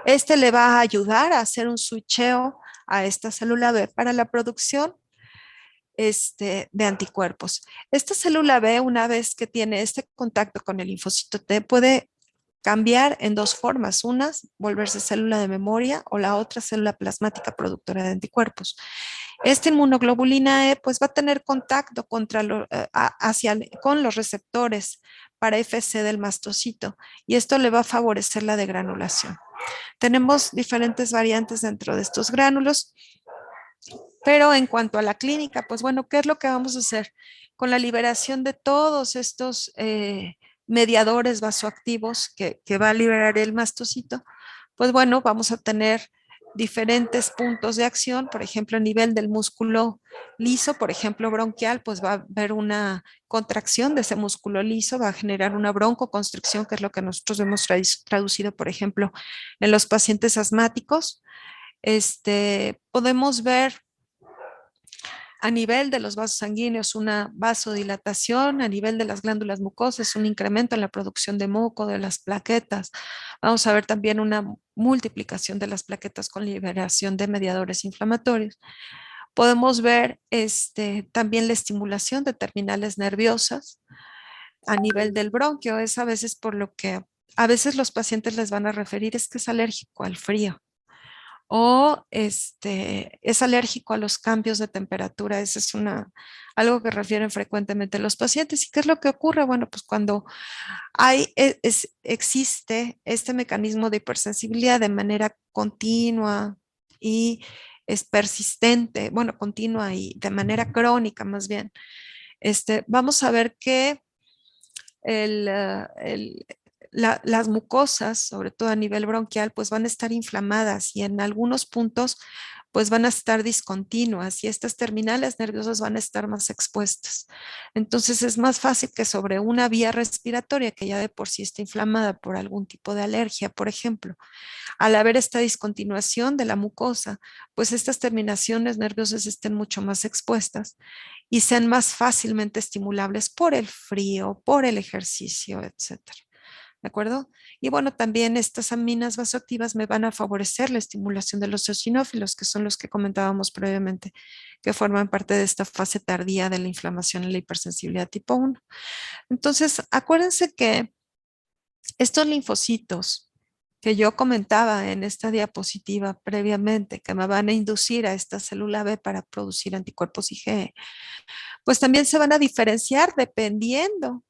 Este le va a ayudar a hacer un switcheo a esta célula B para la producción de anticuerpos. Esta célula B, una vez que tiene este contacto con el linfocito T, puede cambiar en dos formas. Una, volverse célula de memoria o la otra célula plasmática productora de anticuerpos. Esta inmunoglobulina E pues va a tener contacto con los receptores para FC del mastocito y esto le va a favorecer la degranulación. Tenemos diferentes variantes dentro de estos gránulos. Pero en cuanto a la clínica, pues bueno, ¿qué es lo que vamos a hacer? Con la liberación de todos estos mediadores vasoactivos que va a liberar el mastocito, pues bueno, vamos a tener diferentes puntos de acción, por ejemplo, a nivel del músculo liso, por ejemplo, bronquial, pues va a haber una contracción de ese músculo liso, va a generar una broncoconstricción, que es lo que nosotros hemos traducido, por ejemplo, en los pacientes asmáticos. Podemos ver a nivel de los vasos sanguíneos una vasodilatación, a nivel de las glándulas mucosas un incremento en la producción de muco, de las plaquetas. Vamos a ver también una multiplicación de las plaquetas con liberación de mediadores inflamatorios. Podemos ver también la estimulación de terminales nerviosas a nivel del bronquio. Es a veces por lo que a veces los pacientes les van a referir es que es alérgico al frío o es alérgico a los cambios de temperatura. Eso es algo que refieren frecuentemente los pacientes. ¿Y qué es lo que ocurre? Bueno, pues cuando existe este mecanismo de hipersensibilidad de manera continua y es persistente, bueno, continua y de manera crónica más bien, vamos a ver que el, las mucosas, sobre todo a nivel bronquial, pues van a estar inflamadas y en algunos puntos pues van a estar discontinuas y estas terminales nerviosas van a estar más expuestas. Entonces es más fácil que sobre una vía respiratoria que ya de por sí está inflamada por algún tipo de alergia, por ejemplo, al haber esta discontinuación de la mucosa, pues estas terminaciones nerviosas estén mucho más expuestas y sean más fácilmente estimulables por el frío, por el ejercicio, etcétera. ¿De acuerdo? Y bueno, también estas aminas vasoactivas me van a favorecer la estimulación de los eosinófilos, que son los que comentábamos previamente, que forman parte de esta fase tardía de la inflamación y la hipersensibilidad tipo 1. Entonces, acuérdense que estos linfocitos que yo comentaba en esta diapositiva previamente, que me van a inducir a esta célula B para producir anticuerpos IgE, pues también se van a diferenciar dependiendo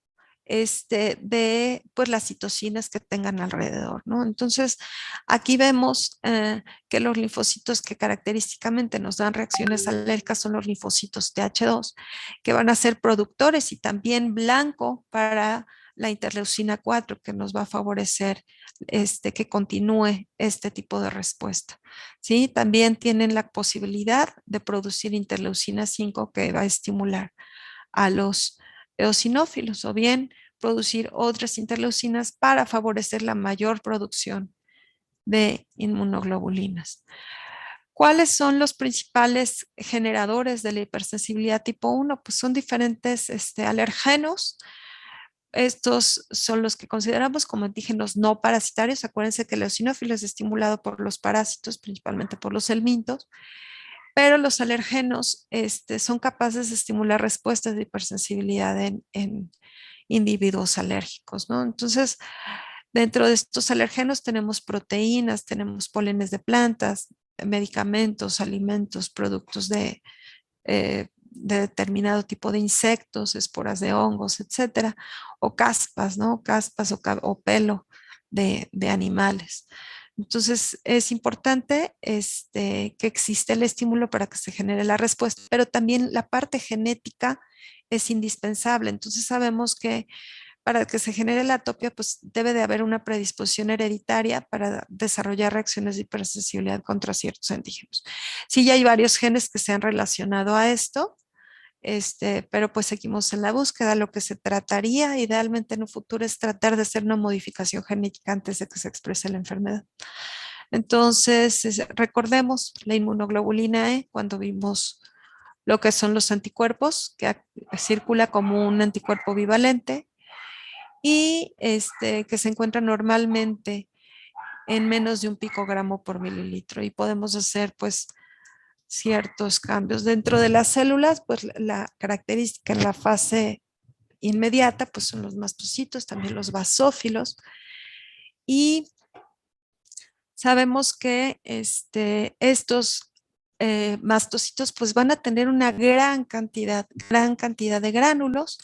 de pues las citocinas que tengan alrededor, ¿no? Entonces, aquí vemos que los linfocitos que característicamente nos dan reacciones alérgicas son los linfocitos TH2, que van a ser productores y también blanco para la interleucina 4, que nos va a favorecer que continúe este tipo de respuesta. ¿Sí? También tienen la posibilidad de producir interleucina 5, que va a estimular a los eosinófilos o bien producir otras interleucinas para favorecer la mayor producción de inmunoglobulinas. ¿Cuáles son los principales generadores de la hipersensibilidad tipo 1? Pues son diferentes alergenos. Estos son los que consideramos como antígenos no parasitarios. Acuérdense que el eosinófilo es estimulado por los parásitos, principalmente por los helmintos, pero los alergenos son capaces de estimular respuestas de hipersensibilidad en individuos alérgicos, ¿no? Entonces, dentro de estos alergenos tenemos proteínas, tenemos pólenes de plantas, medicamentos, alimentos, productos de determinado tipo de insectos, esporas de hongos, etcétera, o caspas, ¿no? Caspas o pelo de animales. Entonces, es importante que existe el estímulo para que se genere la respuesta, pero también la parte genética es indispensable. Entonces, sabemos que para que se genere la atopia, pues debe de haber una predisposición hereditaria para desarrollar reacciones de hipersensibilidad contra ciertos antígenos. Sí, ya hay varios genes que se han relacionado a esto, pero pues seguimos en la búsqueda. Lo que se trataría idealmente en un futuro es tratar de hacer una modificación genética antes de que se exprese la enfermedad. Entonces, recordemos la inmunoglobulina E cuando vimos lo que son los anticuerpos, que circula como un anticuerpo bivalente y que se encuentra normalmente en menos de un picogramo por mililitro y podemos hacer pues ciertos cambios. Dentro de las células, pues la característica en la fase inmediata, pues son los mastocitos, también los basófilos. Y sabemos que estos mastocitos pues van a tener una gran cantidad de gránulos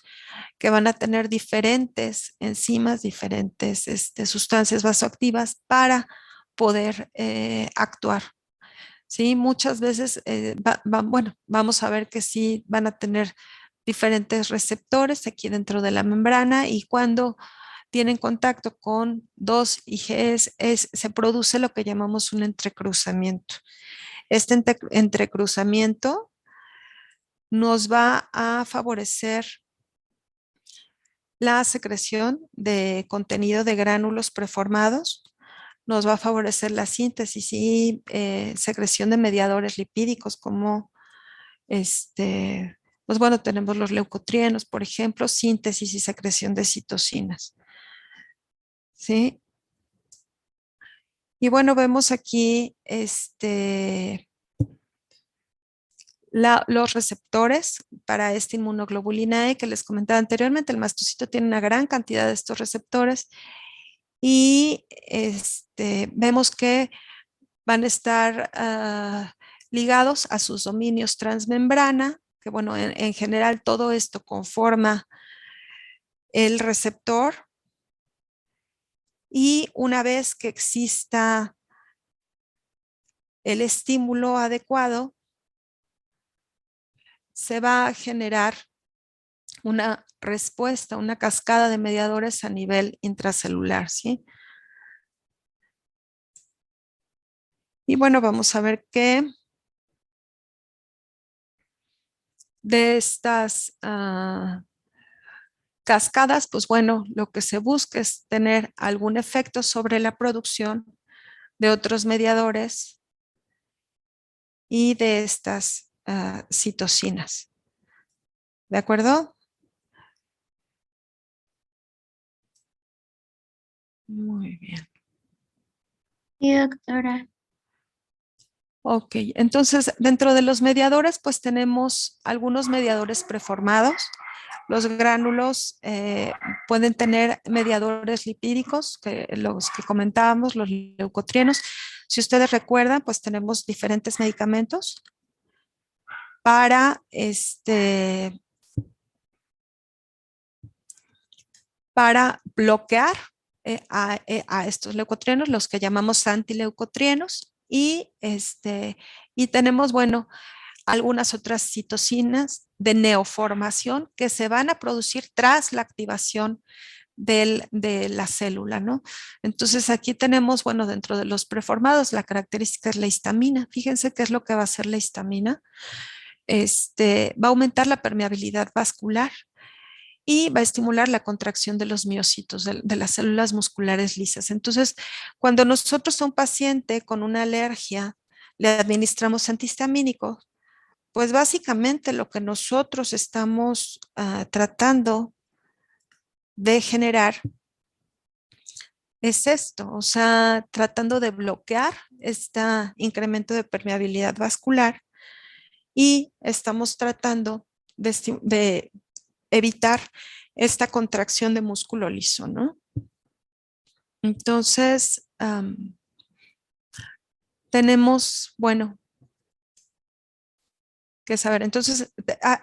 que van a tener diferentes enzimas, diferentes sustancias vasoactivas para poder actuar. ¿Sí? Muchas veces, bueno, vamos a ver que sí van a tener diferentes receptores aquí dentro de la membrana y cuando tienen contacto con dos IgEs se produce lo que llamamos un entrecruzamiento. Este entrecruzamiento nos va a favorecer la secreción de contenido de gránulos preformados, nos va a favorecer la síntesis y secreción de mediadores lipídicos como pues bueno, tenemos los leucotrienos, por ejemplo, síntesis y secreción de citocinas. ¿Sí? Y bueno, vemos aquí los receptores para esta inmunoglobulina E que les comentaba anteriormente. El mastocito tiene una gran cantidad de estos receptores y vemos que van a estar ligados a sus dominios transmembrana, que bueno, en general todo esto conforma el receptor, y una vez que exista el estímulo adecuado, se va a generar una respuesta, una cascada de mediadores a nivel intracelular, ¿sí? Y bueno, vamos a ver qué de estas cascadas, pues bueno, lo que se busca es tener algún efecto sobre la producción de otros mediadores y de estas citocinas. ¿De acuerdo? Muy bien. Sí, doctora. Ok, entonces dentro de los mediadores, pues tenemos algunos mediadores preformados. Los gránulos pueden tener mediadores lipídicos, que los que comentábamos, los leucotrienos. Si ustedes recuerdan, pues tenemos diferentes medicamentos para bloquear a estos leucotrienos, los que llamamos antileucotrienos, y tenemos, bueno, algunas otras citocinas de neoformación que se van a producir tras la activación de la célula, ¿no? Entonces aquí tenemos, bueno, dentro de los preformados, la característica es la histamina. Fíjense qué es lo que va a hacer la histamina. Va a aumentar la permeabilidad vascular y va a estimular la contracción de los miocitos, de las células musculares lisas. Entonces, cuando nosotros a un paciente con una alergia le administramos antihistamínicos, pues básicamente lo que nosotros estamos tratando de generar es esto, o sea, tratando de bloquear este incremento de permeabilidad vascular y estamos tratando de evitar esta contracción de músculo liso, ¿no? Entonces, tenemos, bueno, que saber. Entonces,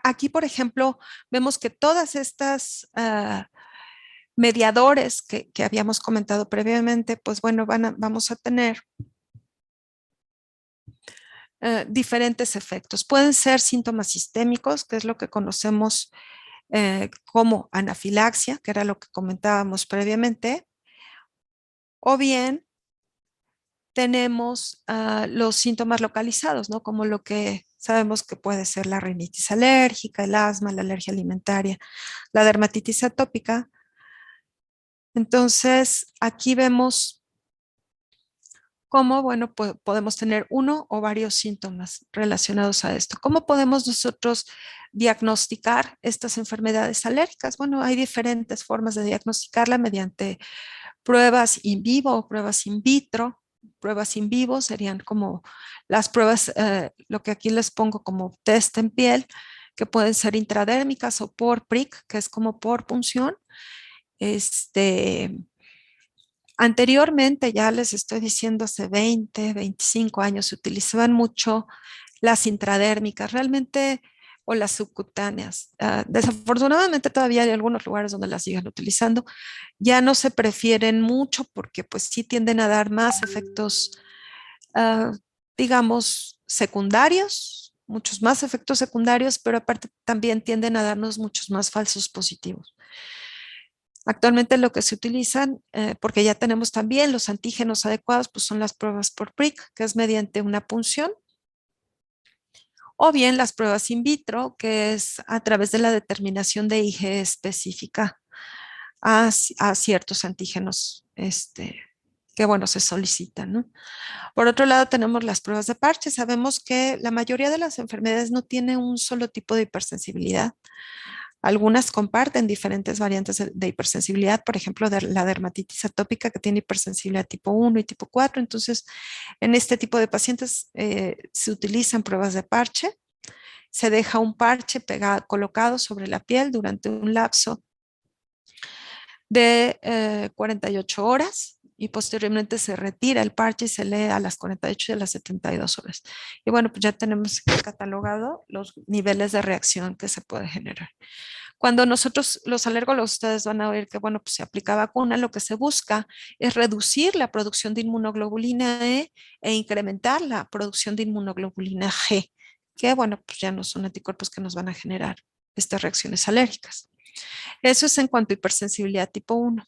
aquí, por ejemplo, vemos que todas estas mediadores que habíamos comentado previamente, pues bueno, vamos a tener diferentes efectos. Pueden ser síntomas sistémicos, que es lo que conocemos como anafilaxia, que era lo que comentábamos previamente, o bien tenemos los síntomas localizados, ¿no? Como lo que sabemos que puede ser la rinitis alérgica, el asma, la alergia alimentaria, la dermatitis atópica. Entonces, aquí vemos cómo, bueno, podemos tener uno o varios síntomas relacionados a esto. ¿Cómo podemos nosotros diagnosticar estas enfermedades alérgicas? Bueno, hay diferentes formas de diagnosticarla mediante pruebas in vivo o pruebas in vitro. Pruebas in vivo serían como las pruebas, lo que aquí les pongo como test en piel, que pueden ser intradérmicas o por prick, que es como por punción. Anteriormente, ya les estoy diciendo, hace 20, 25 años se utilizaban mucho las intradérmicas, realmente, o las subcutáneas. Desafortunadamente todavía hay algunos lugares donde las siguen utilizando. Ya no se prefieren mucho porque pues sí tienden a dar más efectos, digamos, secundarios, muchos más efectos secundarios, pero aparte también tienden a darnos muchos más falsos positivos. Actualmente lo que se utilizan, porque ya tenemos también los antígenos adecuados, pues son las pruebas por prick, que es mediante una punción, o bien las pruebas in vitro, que es a través de la determinación de IgE específica a ciertos antígenos que, bueno, se solicitan, ¿no? Por otro lado, tenemos las pruebas de parche. Sabemos que la mayoría de las enfermedades no tiene un solo tipo de hipersensibilidad. Algunas comparten diferentes variantes de hipersensibilidad, por ejemplo, de la dermatitis atópica que tiene hipersensibilidad tipo 1 y tipo 4. Entonces, en este tipo de pacientes se utilizan pruebas de parche. Se deja un parche colocado sobre la piel durante un lapso de 48 horas y posteriormente se retira el parche y se lee a las 48 y a las 72 horas. Y bueno, pues ya tenemos catalogado los niveles de reacción que se puede generar. Cuando nosotros, los alérgicos, ustedes van a ver que, bueno, pues se aplica vacuna, lo que se busca es reducir la producción de inmunoglobulina E e incrementar la producción de inmunoglobulina G, que, bueno, pues ya no son anticuerpos que nos van a generar estas reacciones alérgicas. Eso es en cuanto a hipersensibilidad tipo 1.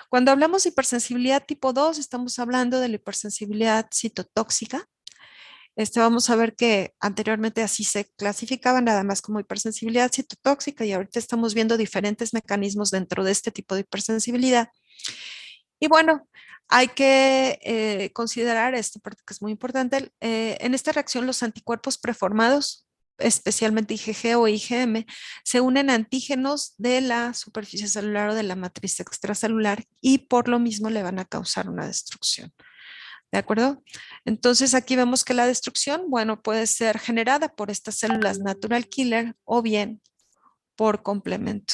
Cuando hablamos de hipersensibilidad tipo 2, estamos hablando de la hipersensibilidad citotóxica. Vamos a ver que anteriormente así se clasificaba nada más como hipersensibilidad citotóxica y ahorita estamos viendo diferentes mecanismos dentro de este tipo de hipersensibilidad. Y bueno, hay que considerar esto porque es muy importante. En esta reacción los anticuerpos preformados, especialmente IgG o IgM, se unen a antígenos de la superficie celular o de la matriz extracelular y por lo mismo le van a causar una destrucción. ¿De acuerdo? Entonces aquí vemos que la destrucción, bueno, puede ser generada por estas células natural killer o bien por complemento.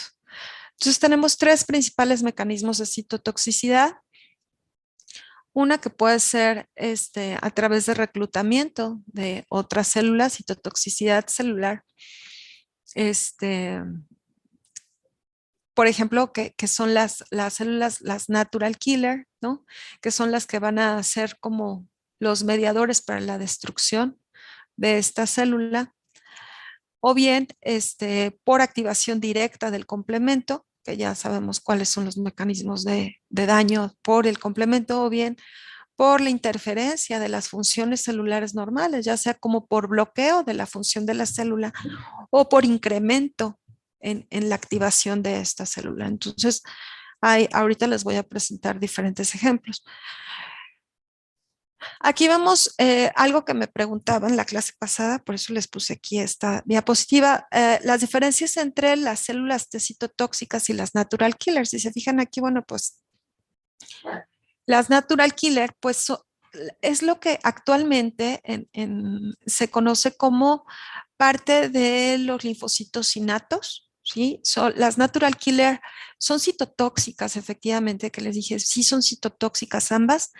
Entonces tenemos tres principales mecanismos de citotoxicidad. Una que puede ser a través de reclutamiento de otras células, citotoxicidad celular. Por ejemplo, que son las células, las natural killer, ¿no? Que son las que van a ser como los mediadores para la destrucción de esta célula. O bien por activación directa del complemento, que ya sabemos cuáles son los mecanismos de daño por el complemento, o bien por la interferencia de las funciones celulares normales, ya sea como por bloqueo de la función de la célula o por incremento en la activación de esta célula. Entonces, ahorita les voy a presentar diferentes ejemplos. Aquí vemos algo que me preguntaban en la clase pasada, por eso les puse aquí esta diapositiva, las diferencias entre las células de citotóxicas y las natural killers. Si se fijan aquí, bueno, pues las natural killer, pues es lo que actualmente se conoce como parte de los linfocitos innatos. ¿Sí? Las natural killer son citotóxicas, efectivamente, que les dije, sí son citotóxicas ambas,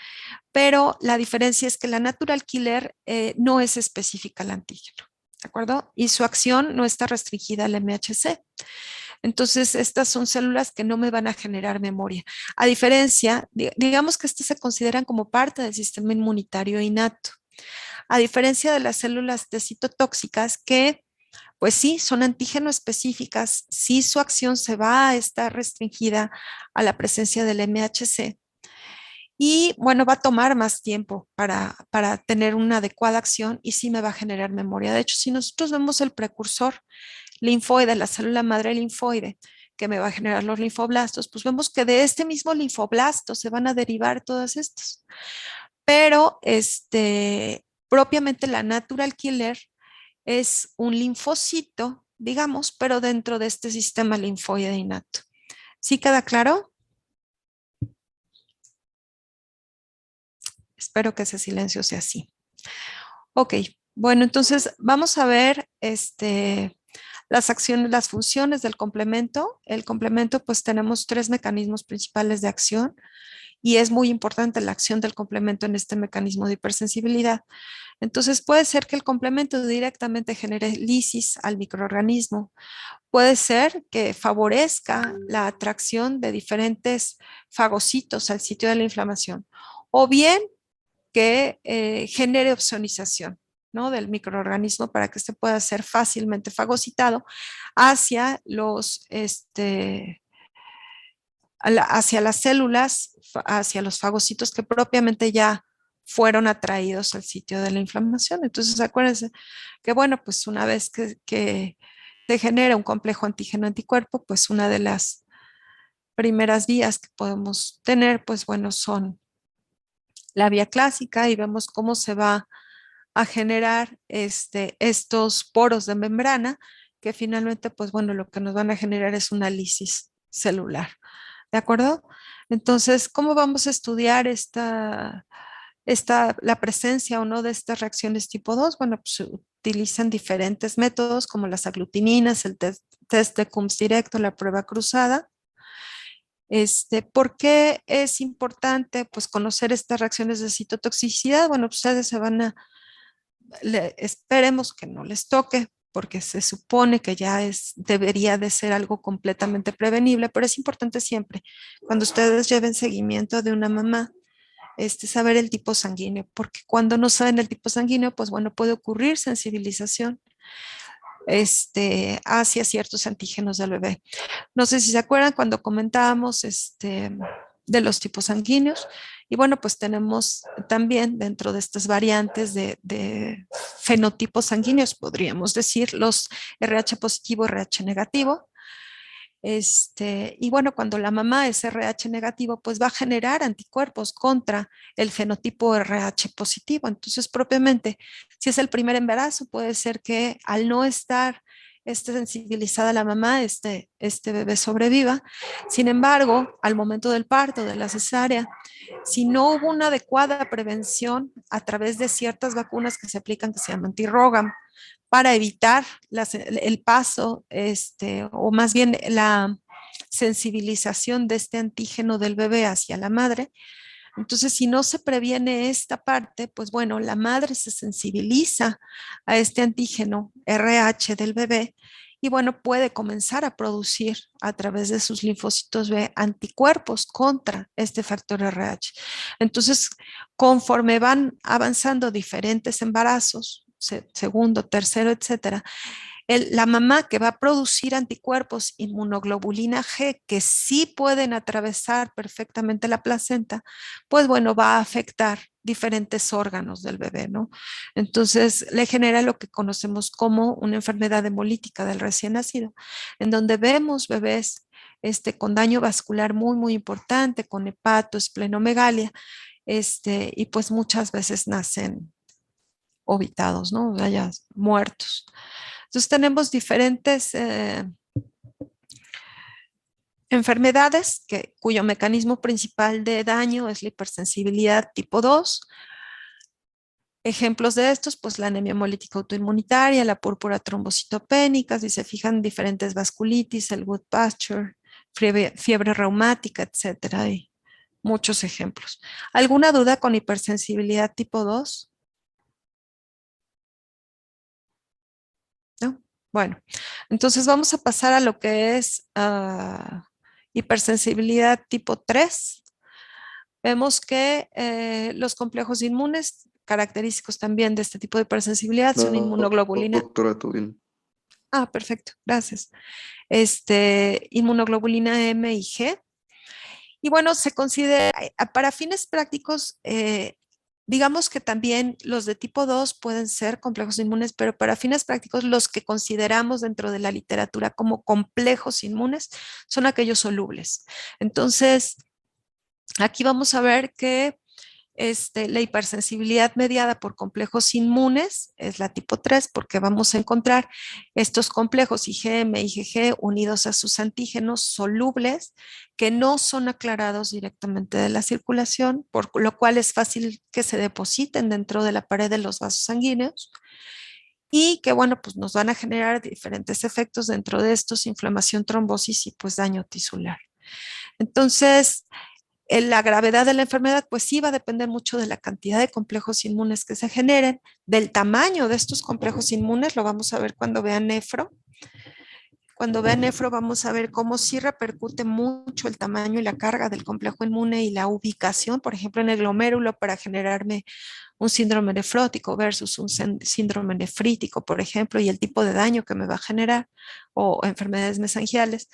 pero la diferencia es que la natural killer no es específica al antígeno, ¿de acuerdo? Y su acción no está restringida al MHC. Entonces, estas son células que no me van a generar memoria. A diferencia, digamos que estas se consideran como parte del sistema inmunitario innato. A diferencia de las células de citotóxicas que pues sí, son antígeno específicas, sí su acción se va a estar restringida a la presencia del MHC. Y bueno, va a tomar más tiempo para tener una adecuada acción y sí me va a generar memoria. De hecho, si nosotros vemos el precursor linfoide, la célula madre linfoide, que me va a generar los linfoblastos, pues vemos que de este mismo linfoblasto se van a derivar todas estas. Pero propiamente la natural killer es un linfocito, digamos, pero dentro de este sistema linfoide innato. ¿Sí queda claro? Espero que ese silencio sea así. Ok, bueno, entonces vamos a ver las acciones, las funciones del complemento. El complemento, pues tenemos tres mecanismos principales de acción y es muy importante la acción del complemento en este mecanismo de hipersensibilidad. Entonces puede ser que el complemento directamente genere lisis al microorganismo. Puede ser que favorezca la atracción de diferentes fagocitos al sitio de la inflamación. O bien que genere opsonización, ¿no? Del microorganismo para que este pueda ser fácilmente fagocitado hacia hacia las células, hacia los fagocitos que propiamente ya fueron atraídos al sitio de la inflamación. Entonces, acuérdense que, bueno, pues una vez que se genera un complejo antígeno-anticuerpo, pues una de las primeras vías que podemos tener, pues bueno, son la vía clásica y vemos cómo se va a generar estos poros de membrana que finalmente, pues bueno, lo que nos van a generar es una lisis celular. ¿De acuerdo? Entonces, ¿cómo vamos a estudiar la presencia o no de estas reacciones tipo 2? Bueno, pues utilizan diferentes métodos como las aglutininas, el test de Coombs directo, la prueba cruzada. ¿Por qué es importante pues, conocer estas reacciones de citotoxicidad? Bueno, ustedes se van a, esperemos que no les toque, porque se supone que ya debería de ser algo completamente prevenible, pero es importante siempre, cuando ustedes lleven seguimiento de una mamá, saber el tipo sanguíneo, porque cuando no saben el tipo sanguíneo, pues bueno, puede ocurrir sensibilización hacia ciertos antígenos del bebé. No sé si se acuerdan cuando comentábamos de los tipos sanguíneos. Y bueno, pues tenemos también dentro de estas variantes de fenotipos sanguíneos, podríamos decir, los RH positivo, RH negativo. Y bueno, cuando la mamá es RH negativo, pues va a generar anticuerpos contra el fenotipo RH positivo. Entonces, propiamente, si es el primer embarazo, puede ser que al no estar sensibilizada la mamá, este bebé sobreviva. Sin embargo, al momento del parto, de la cesárea, si no hubo una adecuada prevención a través de ciertas vacunas que se aplican, que se llaman antirrogam, para evitar el paso, o más bien la sensibilización de este antígeno del bebé hacia la madre. Entonces, si no se previene esta parte, pues bueno, la madre se sensibiliza a este antígeno RH del bebé y bueno, puede comenzar a producir a través de sus linfocitos B anticuerpos contra este factor RH. Entonces, conforme van avanzando diferentes embarazos, segundo, tercero, etcétera, la mamá que va a producir anticuerpos inmunoglobulina G que sí pueden atravesar perfectamente la placenta, pues bueno, va a afectar diferentes órganos del bebé, ¿no? Entonces le genera lo que conocemos como una enfermedad hemolítica del recién nacido, en donde vemos bebés con daño vascular muy, muy importante, con hepato, esplenomegalia, y pues muchas veces nacen obitados, ¿no? O sea, ya muertos. Entonces tenemos diferentes enfermedades cuyo mecanismo principal de daño es la hipersensibilidad tipo 2. Ejemplos de estos, pues la anemia hemolítica autoinmunitaria, la trombocitopénica, si se fijan, diferentes vasculitis, el Wood-Pasture, fiebre reumática, etcétera. Hay muchos ejemplos. ¿Alguna duda con hipersensibilidad tipo 2? ¿No? Bueno, entonces vamos a pasar a lo que es hipersensibilidad tipo 3. Vemos que los complejos inmunes, característicos también de este tipo de hipersensibilidad, son inmunoglobulina. Doctora, todo bien. Ah, perfecto, gracias. Inmunoglobulina M y G. Y bueno, se considera, para fines prácticos, digamos que también los de tipo 2 pueden ser complejos inmunes, pero para fines prácticos los que consideramos dentro de la literatura como complejos inmunes son aquellos solubles. Entonces, aquí vamos a ver que la hipersensibilidad mediada por complejos inmunes es la tipo 3, porque vamos a encontrar estos complejos IgM y IgG unidos a sus antígenos solubles que no son aclarados directamente de la circulación, por lo cual es fácil que se depositen dentro de la pared de los vasos sanguíneos y que, bueno, pues nos van a generar diferentes efectos dentro de estos, inflamación, trombosis y pues daño tisular. Entonces, la gravedad de la enfermedad, pues sí va a depender mucho de la cantidad de complejos inmunes que se generen, del tamaño de estos complejos inmunes, lo vamos a ver cuando vean nefro. Cuando vean nefro vamos a ver cómo sí repercute mucho el tamaño y la carga del complejo inmune y la ubicación, por ejemplo, en el glomérulo para generarme un síndrome nefrótico versus un síndrome nefrítico, por ejemplo, y el tipo de daño que me va a generar o enfermedades mesangiales.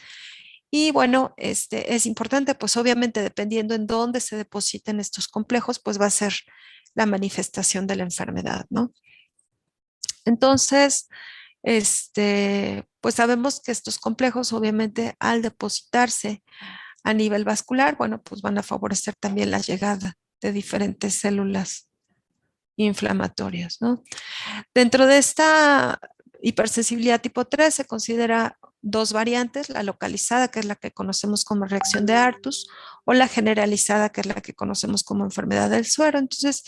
Y bueno, es importante, pues obviamente dependiendo en dónde se depositen estos complejos, pues va a ser la manifestación de la enfermedad, ¿no? Entonces, pues sabemos que estos complejos obviamente al depositarse a nivel vascular, bueno, pues van a favorecer también la llegada de diferentes células inflamatorias, ¿no? Dentro de esta hipersensibilidad tipo 3 se considera dos variantes, la localizada, que es la que conocemos como reacción de Artus, o la generalizada, que es la que conocemos como enfermedad del suero. Entonces,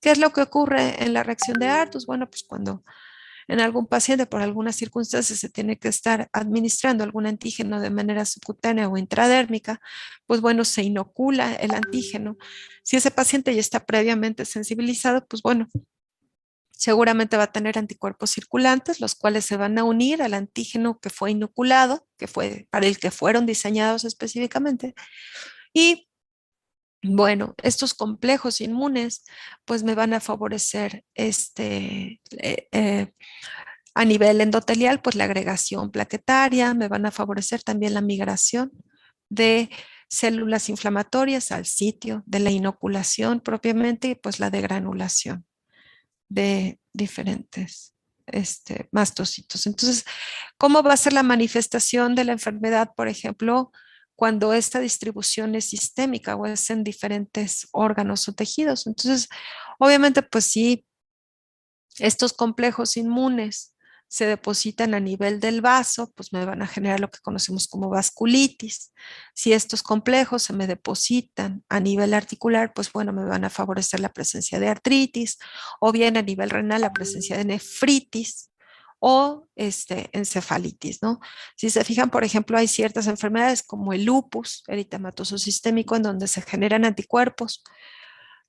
¿qué es lo que ocurre en la reacción de Artus? Bueno, pues cuando en algún paciente por algunas circunstancias se tiene que estar administrando algún antígeno de manera subcutánea o intradérmica, pues bueno, se inocula el antígeno. Si ese paciente ya está previamente sensibilizado, pues bueno, seguramente va a tener anticuerpos circulantes, los cuales se van a unir al antígeno que fue inoculado, que fue para el que fueron diseñados específicamente. Y bueno, estos complejos inmunes pues me van a favorecer a nivel endotelial, pues la agregación plaquetaria, me van a favorecer también la migración de células inflamatorias al sitio de la inoculación propiamente y pues la degranulación de diferentes mastocitos. Entonces, ¿cómo va a ser la manifestación de la enfermedad, por ejemplo, cuando esta distribución es sistémica o es en diferentes órganos o tejidos? Entonces, obviamente, pues sí, estos complejos inmunes se depositan a nivel del vaso, pues me van a generar lo que conocemos como vasculitis. Si estos complejos se me depositan a nivel articular, pues bueno, me van a favorecer la presencia de artritis, o bien a nivel renal la presencia de nefritis o encefalitis, ¿no? Si se fijan, por ejemplo, hay ciertas enfermedades como el lupus eritematoso sistémico en donde se generan anticuerpos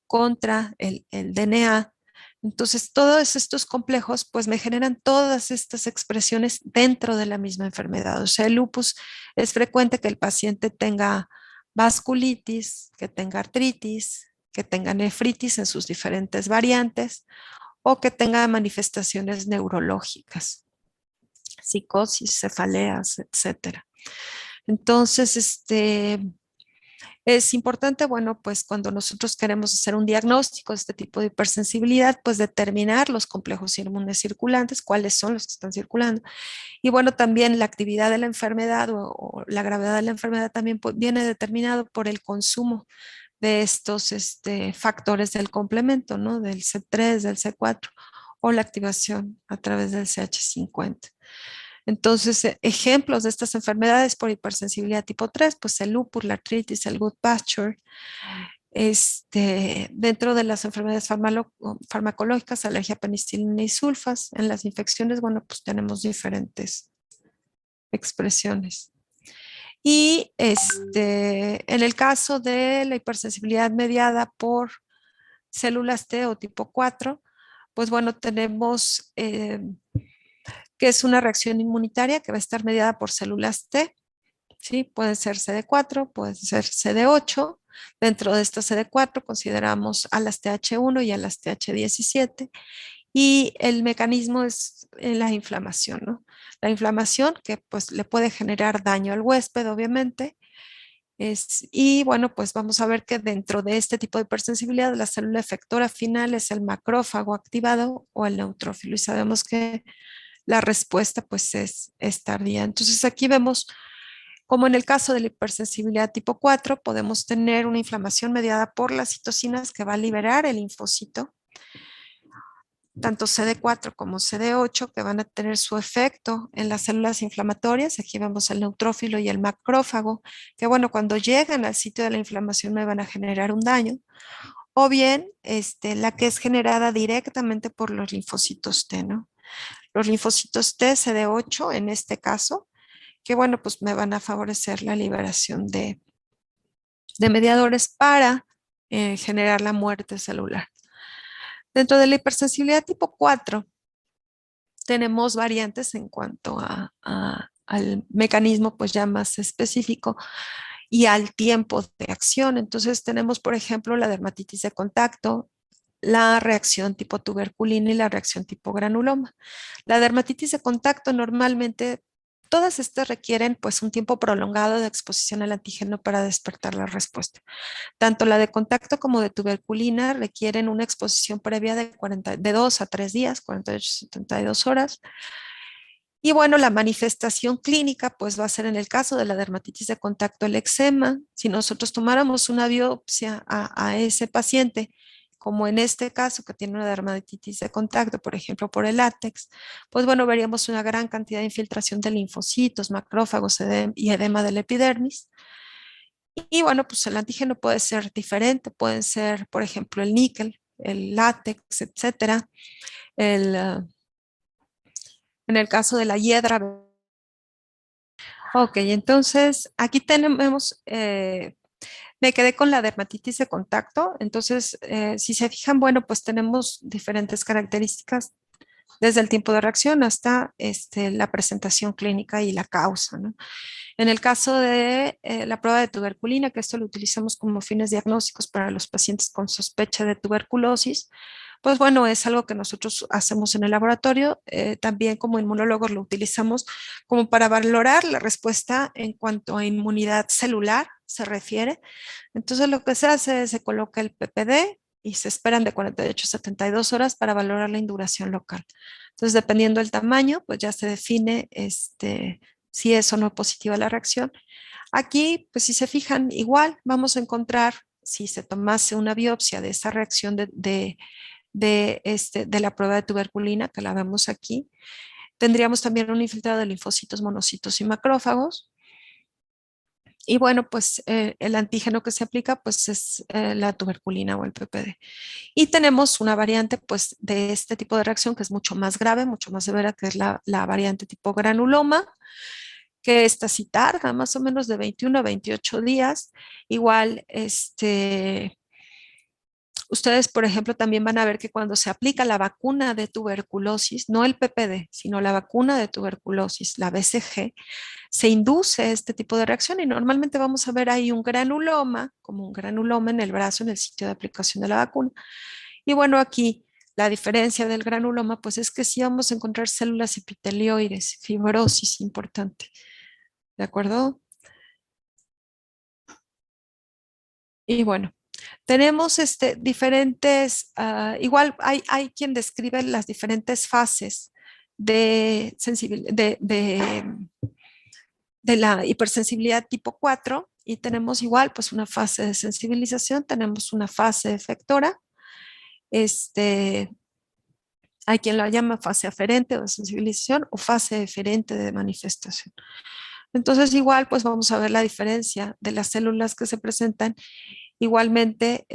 contra el DNA. Entonces, todos estos complejos, pues me generan todas estas expresiones dentro de la misma enfermedad. O sea, el lupus es frecuente que el paciente tenga vasculitis, que tenga artritis, que tenga nefritis en sus diferentes variantes o que tenga manifestaciones neurológicas, psicosis, cefaleas, etcétera. Entonces, es importante, bueno, pues cuando nosotros queremos hacer un diagnóstico de este tipo de hipersensibilidad, pues determinar los complejos inmunes circulantes, cuáles son los que están circulando. Y bueno, también la actividad de la enfermedad o la gravedad de la enfermedad también viene determinado por el consumo de estos factores del complemento, ¿no? Del C3, del C4 o la activación a través del CH50. Entonces, ejemplos de estas enfermedades por hipersensibilidad tipo 3, pues el lupus, la artritis, el Goodpasture. Dentro de las enfermedades farmacológicas, alergia a penicilina y sulfas. En las infecciones, bueno, pues tenemos diferentes expresiones. Y en el caso de la hipersensibilidad mediada por células T o tipo 4, pues bueno, tenemos que es una reacción inmunitaria que va a estar mediada por células T, ¿sí? Puede ser CD4, puede ser CD8. Dentro de esta CD4 consideramos a las TH1 y a las TH17 y el mecanismo es la inflamación, ¿no? La inflamación que pues le puede generar daño al huésped, obviamente. Y bueno, pues vamos a ver que dentro de este tipo de hipersensibilidad la célula efectora final es el macrófago activado o el neutrófilo y sabemos que la respuesta pues es tardía. Entonces aquí vemos como en el caso de la hipersensibilidad tipo 4 podemos tener una inflamación mediada por las citocinas que va a liberar el linfocito, tanto CD4 como CD8 que van a tener su efecto en las células inflamatorias. Aquí vemos el neutrófilo y el macrófago, que bueno, cuando llegan al sitio de la inflamación me van a generar un daño. O bien la que es generada directamente por los linfocitos T, ¿no? Los linfocitos T, CD8 en este caso, que bueno, pues me van a favorecer la liberación de mediadores para generar la muerte celular. Dentro de la hipersensibilidad tipo 4, tenemos variantes en cuanto al mecanismo pues ya más específico y al tiempo de acción. Entonces tenemos, por ejemplo, la dermatitis de contacto, la reacción tipo tuberculina y la reacción tipo granuloma. La dermatitis de contacto normalmente, todas estas requieren pues un tiempo prolongado de exposición al antígeno para despertar la respuesta. Tanto la de contacto como de tuberculina requieren una exposición previa de 2 a 3 días, 48 a 72 horas. Y bueno, la manifestación clínica pues va a ser en el caso de la dermatitis de contacto el eczema. Si nosotros tomáramos una biopsia a ese paciente, como en este caso que tiene una dermatitis de contacto, por ejemplo, por el látex, pues bueno, veríamos una gran cantidad de infiltración de linfocitos, macrófagos y edema del epidermis. Y bueno, pues el antígeno puede ser diferente, pueden ser, por ejemplo, el níquel, el látex, etcétera, el en el caso de la hiedra. Ok, entonces aquí tenemos, me quedé con la dermatitis de contacto. Entonces, si se fijan, bueno, pues tenemos diferentes características desde el tiempo de reacción hasta la presentación clínica y la causa, ¿no? En el caso de la prueba de tuberculina, que esto lo utilizamos como fines diagnósticos para los pacientes con sospecha de tuberculosis, pues bueno, es algo que nosotros hacemos en el laboratorio. También como inmunólogos lo utilizamos como para valorar la respuesta en cuanto a inmunidad celular se refiere. Entonces lo que se hace es se coloca el PPD y se esperan de 48 a 72 horas para valorar la induración local. Entonces, dependiendo del tamaño, pues ya se define si es o no positiva la reacción. Aquí, pues si se fijan, igual vamos a encontrar, si se tomase una biopsia de esa reacción de la prueba de tuberculina, que la vemos aquí, tendríamos también un infiltrado de linfocitos, monocitos y macrófagos. Y bueno, pues el antígeno que se aplica pues es la tuberculina o el PPD. Y tenemos una variante pues de este tipo de reacción que es mucho más grave, mucho más severa, que es la variante tipo granuloma, que esta sí tarda más o menos de 21 a 28 días. Igual, ustedes, por ejemplo, también van a ver que cuando se aplica la vacuna de tuberculosis, no el PPD, sino la vacuna de tuberculosis, la BCG, se induce este tipo de reacción y normalmente vamos a ver ahí un granuloma, como un granuloma en el brazo, en el sitio de aplicación de la vacuna. Y bueno, aquí la diferencia del granuloma, pues es que sí vamos a encontrar células epitelioides, fibrosis importante. ¿De acuerdo? Y bueno, tenemos diferentes, igual hay quien describe las diferentes fases de la hipersensibilidad tipo 4 y tenemos igual pues una fase de sensibilización, tenemos una fase efectora, hay quien la llama fase aferente o de sensibilización o fase eferente de manifestación. Entonces igual pues vamos a ver la diferencia de las células que se presentan. Igualmente,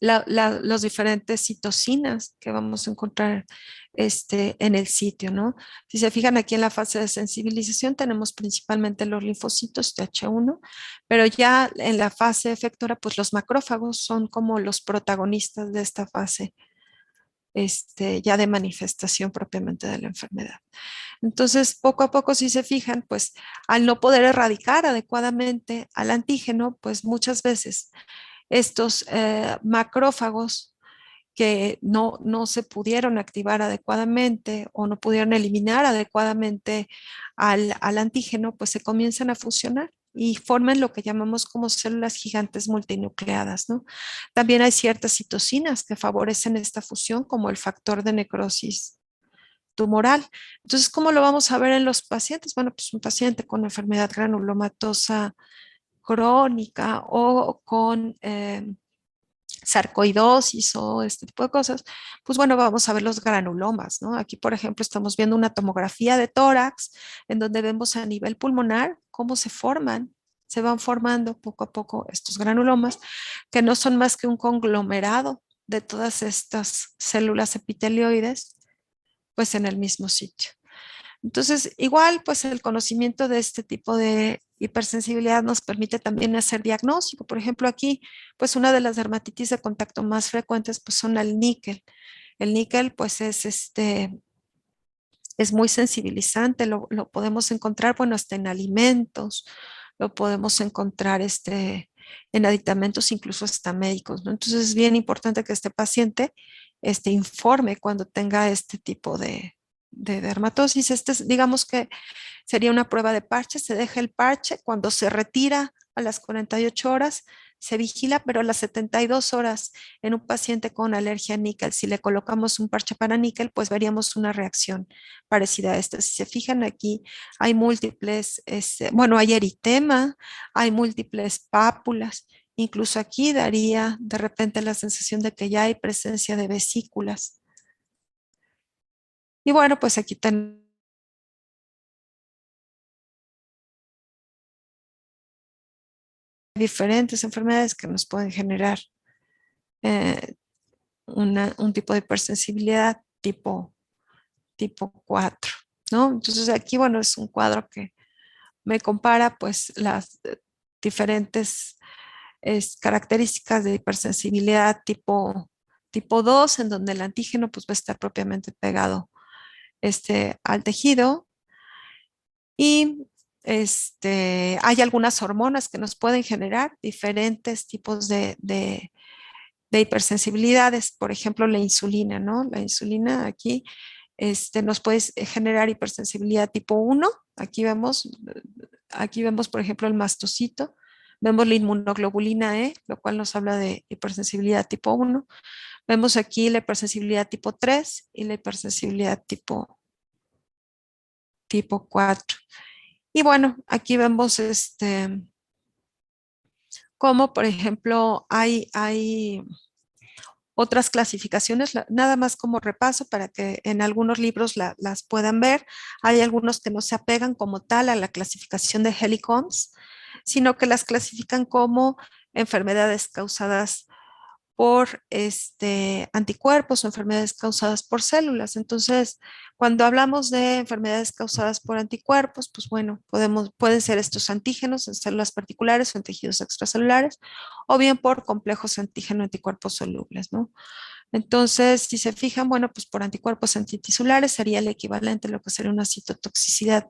los diferentes citocinas que vamos a encontrar en el sitio, ¿no? Si se fijan aquí en la fase de sensibilización tenemos principalmente los linfocitos TH1, pero ya en la fase efectora, pues los macrófagos son como los protagonistas de esta fase, ya de manifestación propiamente de la enfermedad. Entonces, poco a poco, si se fijan, pues al no poder erradicar adecuadamente al antígeno, pues muchas veces estos macrófagos que no se pudieron activar adecuadamente o no pudieron eliminar adecuadamente al antígeno, pues se comienzan a fusionar y forman lo que llamamos como células gigantes multinucleadas, ¿no? También hay ciertas citocinas que favorecen esta fusión, como el factor de necrosis tumoral. Entonces, ¿cómo lo vamos a ver en los pacientes? Bueno, pues un paciente con enfermedad granulomatosa crónica o con sarcoidosis o este tipo de cosas, pues bueno, vamos a ver los granulomas, ¿no? Aquí, por ejemplo, estamos viendo una tomografía de tórax en donde vemos a nivel pulmonar cómo se van formando poco a poco estos granulomas, que no son más que un conglomerado de todas estas células epitelioides, pues en el mismo sitio. Entonces, igual, pues el conocimiento de este tipo de hipersensibilidad nos permite también hacer diagnóstico. Por ejemplo, aquí, pues una de las dermatitis de contacto más frecuentes, pues son el níquel. El níquel, pues es muy sensibilizante, lo podemos encontrar, bueno, hasta en alimentos, lo podemos encontrar en aditamentos, incluso hasta médicos, ¿no? Entonces es bien importante que este paciente informe cuando tenga este tipo de dermatosis. Digamos que sería una prueba de parche, se deja el parche, cuando se retira a las 48 horas, se vigila, pero a las 72 horas en un paciente con alergia a níquel, si le colocamos un parche para níquel, pues veríamos una reacción parecida a esta. Si se fijan aquí, hay múltiples, bueno, hay eritema, hay múltiples pápulas, incluso aquí daría de repente la sensación de que ya hay presencia de vesículas. Y bueno, pues aquí tenemos diferentes enfermedades que nos pueden generar un tipo de hipersensibilidad tipo tipo 4, ¿no? Entonces aquí, bueno, es un cuadro que me compara pues las diferentes características de hipersensibilidad tipo 2, en donde el antígeno pues va a estar propiamente pegado al tejido. Y hay algunas hormonas que nos pueden generar diferentes tipos de hipersensibilidades, por ejemplo, la insulina, ¿no? La insulina aquí nos puede generar hipersensibilidad tipo 1. Aquí vemos, por ejemplo, el mastocito. Vemos la inmunoglobulina E, lo cual nos habla de hipersensibilidad tipo 1. Vemos aquí la hipersensibilidad tipo 3 y la hipersensibilidad tipo 4. Y bueno, aquí vemos cómo, por ejemplo, hay otras clasificaciones, nada más como repaso para que en algunos libros las puedan ver. Hay algunos que no se apegan como tal a la clasificación de Hellicombs, sino que las clasifican como enfermedades causadas por anticuerpos o enfermedades causadas por células. Entonces, cuando hablamos de enfermedades causadas por anticuerpos, pues bueno, pueden ser estos antígenos en células particulares o en tejidos extracelulares, o bien por complejos antígeno-anticuerpos solubles, ¿no? Entonces, si se fijan, bueno, pues por anticuerpos antitisulares sería el equivalente a lo que sería una citotoxicidad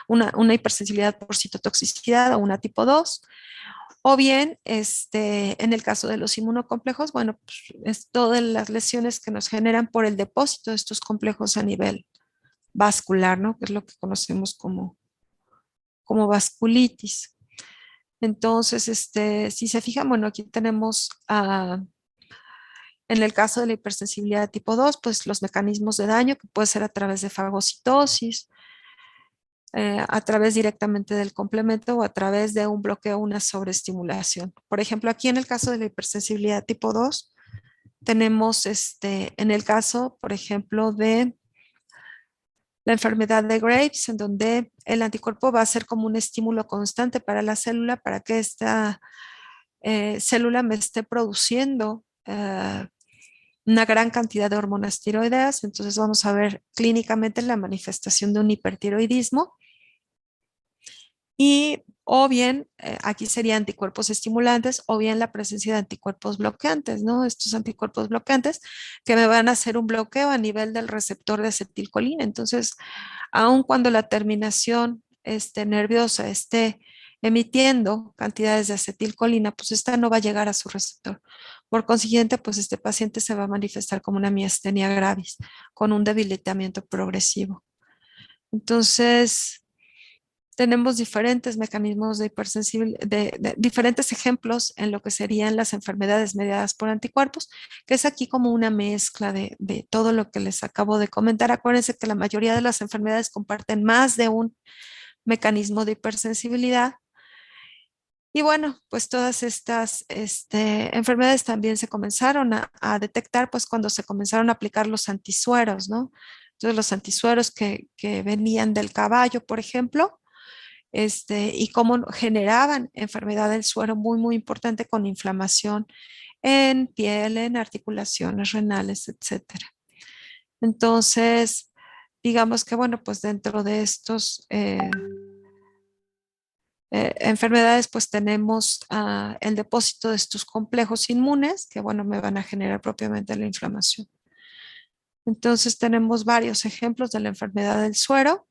una hipersensibilidad por citotoxicidad o una tipo 2. O bien, en el caso de los inmunocomplejos, bueno, pues es todas las lesiones que nos generan por el depósito de estos complejos a nivel vascular, ¿no? Que es lo que conocemos como vasculitis. Entonces, si se fijan, bueno, aquí tenemos en el caso de la hipersensibilidad tipo 2, pues los mecanismos de daño, que puede ser a través de fagocitosis, a través directamente del complemento o a través de un bloqueo o una sobreestimulación. Por ejemplo, aquí en el caso de la hipersensibilidad tipo 2, tenemos en el caso, por ejemplo, de la enfermedad de Graves, en donde el anticuerpo va a ser como un estímulo constante para la célula para que esta célula me esté produciendo una gran cantidad de hormonas tiroideas. Entonces vamos a ver clínicamente la manifestación de un hipertiroidismo. Y o bien, aquí serían anticuerpos estimulantes o bien la presencia de anticuerpos bloqueantes, ¿no? Estos anticuerpos bloqueantes que me van a hacer un bloqueo a nivel del receptor de acetilcolina. Entonces, aun cuando la terminación nerviosa esté emitiendo cantidades de acetilcolina, pues esta no va a llegar a su receptor. Por consiguiente, pues este paciente se va a manifestar como una miastenia gravis, con un debilitamiento progresivo. Entonces, tenemos diferentes mecanismos de hipersensibilidad, diferentes ejemplos en lo que serían las enfermedades mediadas por anticuerpos, que es aquí como una mezcla de todo lo que les acabo de comentar. Acuérdense que la mayoría de las enfermedades comparten más de un mecanismo de hipersensibilidad. Y bueno, pues todas estas enfermedades también se comenzaron a detectar pues cuando se comenzaron a aplicar los antisueros, ¿no? Entonces los antisueros que venían del caballo, por ejemplo, y cómo generaban enfermedad del suero muy, muy importante con inflamación en piel, en articulaciones renales, etcétera. Entonces, digamos que, bueno, pues dentro de estos enfermedades, pues tenemos el depósito de estos complejos inmunes que, bueno, me van a generar propiamente la inflamación. Entonces, tenemos varios ejemplos de la enfermedad del suero.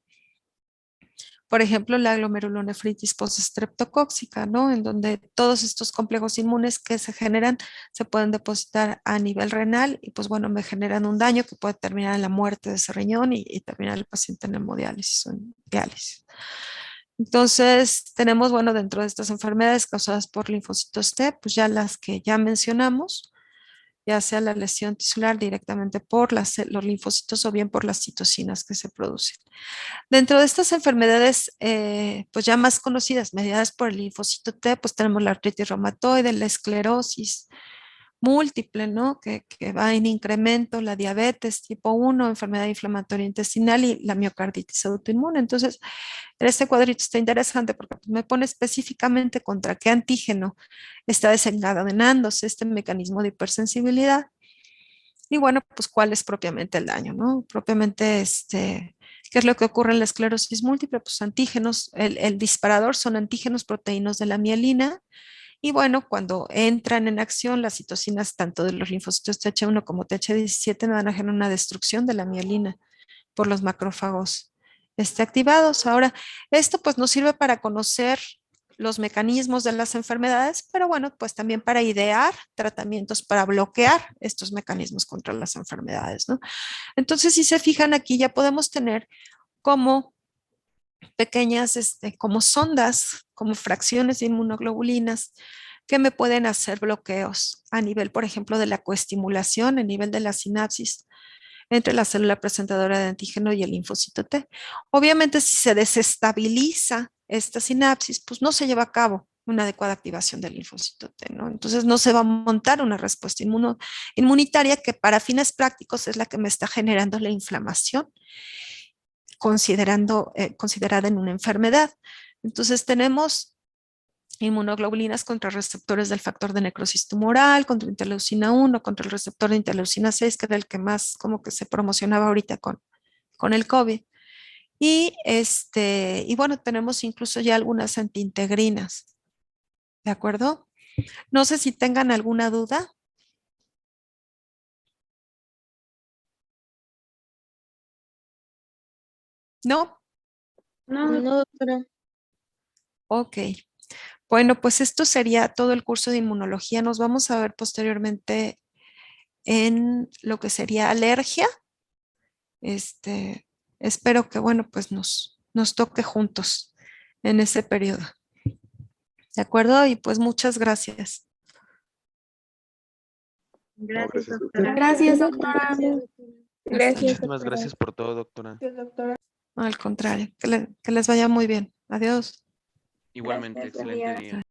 Por ejemplo, la glomerulonefritis postestreptocóxica, ¿no? En donde todos estos complejos inmunes que se generan se pueden depositar a nivel renal y pues bueno, me generan un daño que puede terminar en la muerte de ese riñón y terminar el paciente en hemodiálisis o en diálisis. Entonces, tenemos, bueno, dentro de estas enfermedades causadas por linfocitos T, pues ya las que ya mencionamos, ya sea la lesión tisular directamente por los linfocitos o bien por las citocinas que se producen. Dentro de estas enfermedades, pues ya más conocidas, mediadas por el linfocito T, pues tenemos la artritis reumatoide, la esclerosis múltiple, ¿no? Que va en incremento, la diabetes tipo 1, enfermedad inflamatoria intestinal y la miocarditis autoinmune. Entonces, este cuadrito está interesante porque me pone específicamente contra qué antígeno está desencadenándose este mecanismo de hipersensibilidad. Y bueno, pues cuál es propiamente el daño, ¿no? Propiamente, ¿qué es lo que ocurre en la esclerosis múltiple? Pues antígenos, el disparador son antígenos proteínos de la mielina. Y bueno, cuando entran en acción las citocinas, tanto de los linfocitos TH1 como TH17, me van a generar una destrucción de la mielina por los macrófagos activados. Ahora, esto pues nos sirve para conocer los mecanismos de las enfermedades, pero bueno, pues también para idear tratamientos para bloquear estos mecanismos contra las enfermedades, ¿no? Entonces, si se fijan aquí, ya podemos tener como pequeñas, como sondas, como fracciones de inmunoglobulinas que me pueden hacer bloqueos a nivel, por ejemplo, de la coestimulación, a nivel de la sinapsis entre la célula presentadora de antígeno y el linfocito T. Obviamente, si se desestabiliza esta sinapsis, pues no se lleva a cabo una adecuada activación del linfocito T, ¿no? Entonces no se va a montar una respuesta inmunitaria que para fines prácticos es la que me está generando la inflamación, considerada en una enfermedad. Entonces tenemos inmunoglobulinas contra receptores del factor de necrosis tumoral, contra interleucina 1, contra el receptor de interleucina 6, que era el que más como que se promocionaba ahorita con el COVID. Y bueno, tenemos incluso ya algunas antiintegrinas. ¿De acuerdo? No sé si tengan alguna duda. ¿No? No, doctora. Ok. Bueno, pues esto sería todo el curso de inmunología. Nos vamos a ver posteriormente en lo que sería alergia. Espero que, bueno, pues nos toque juntos en ese periodo. ¿De acuerdo? Y pues muchas gracias. No, Gracias, gracias, doctora. gracias, doctora. Gracias. Muchísimas gracias por todo, doctora. Al contrario, que les vaya muy bien. Adiós. Igualmente, Gracias, excelente adiós. día.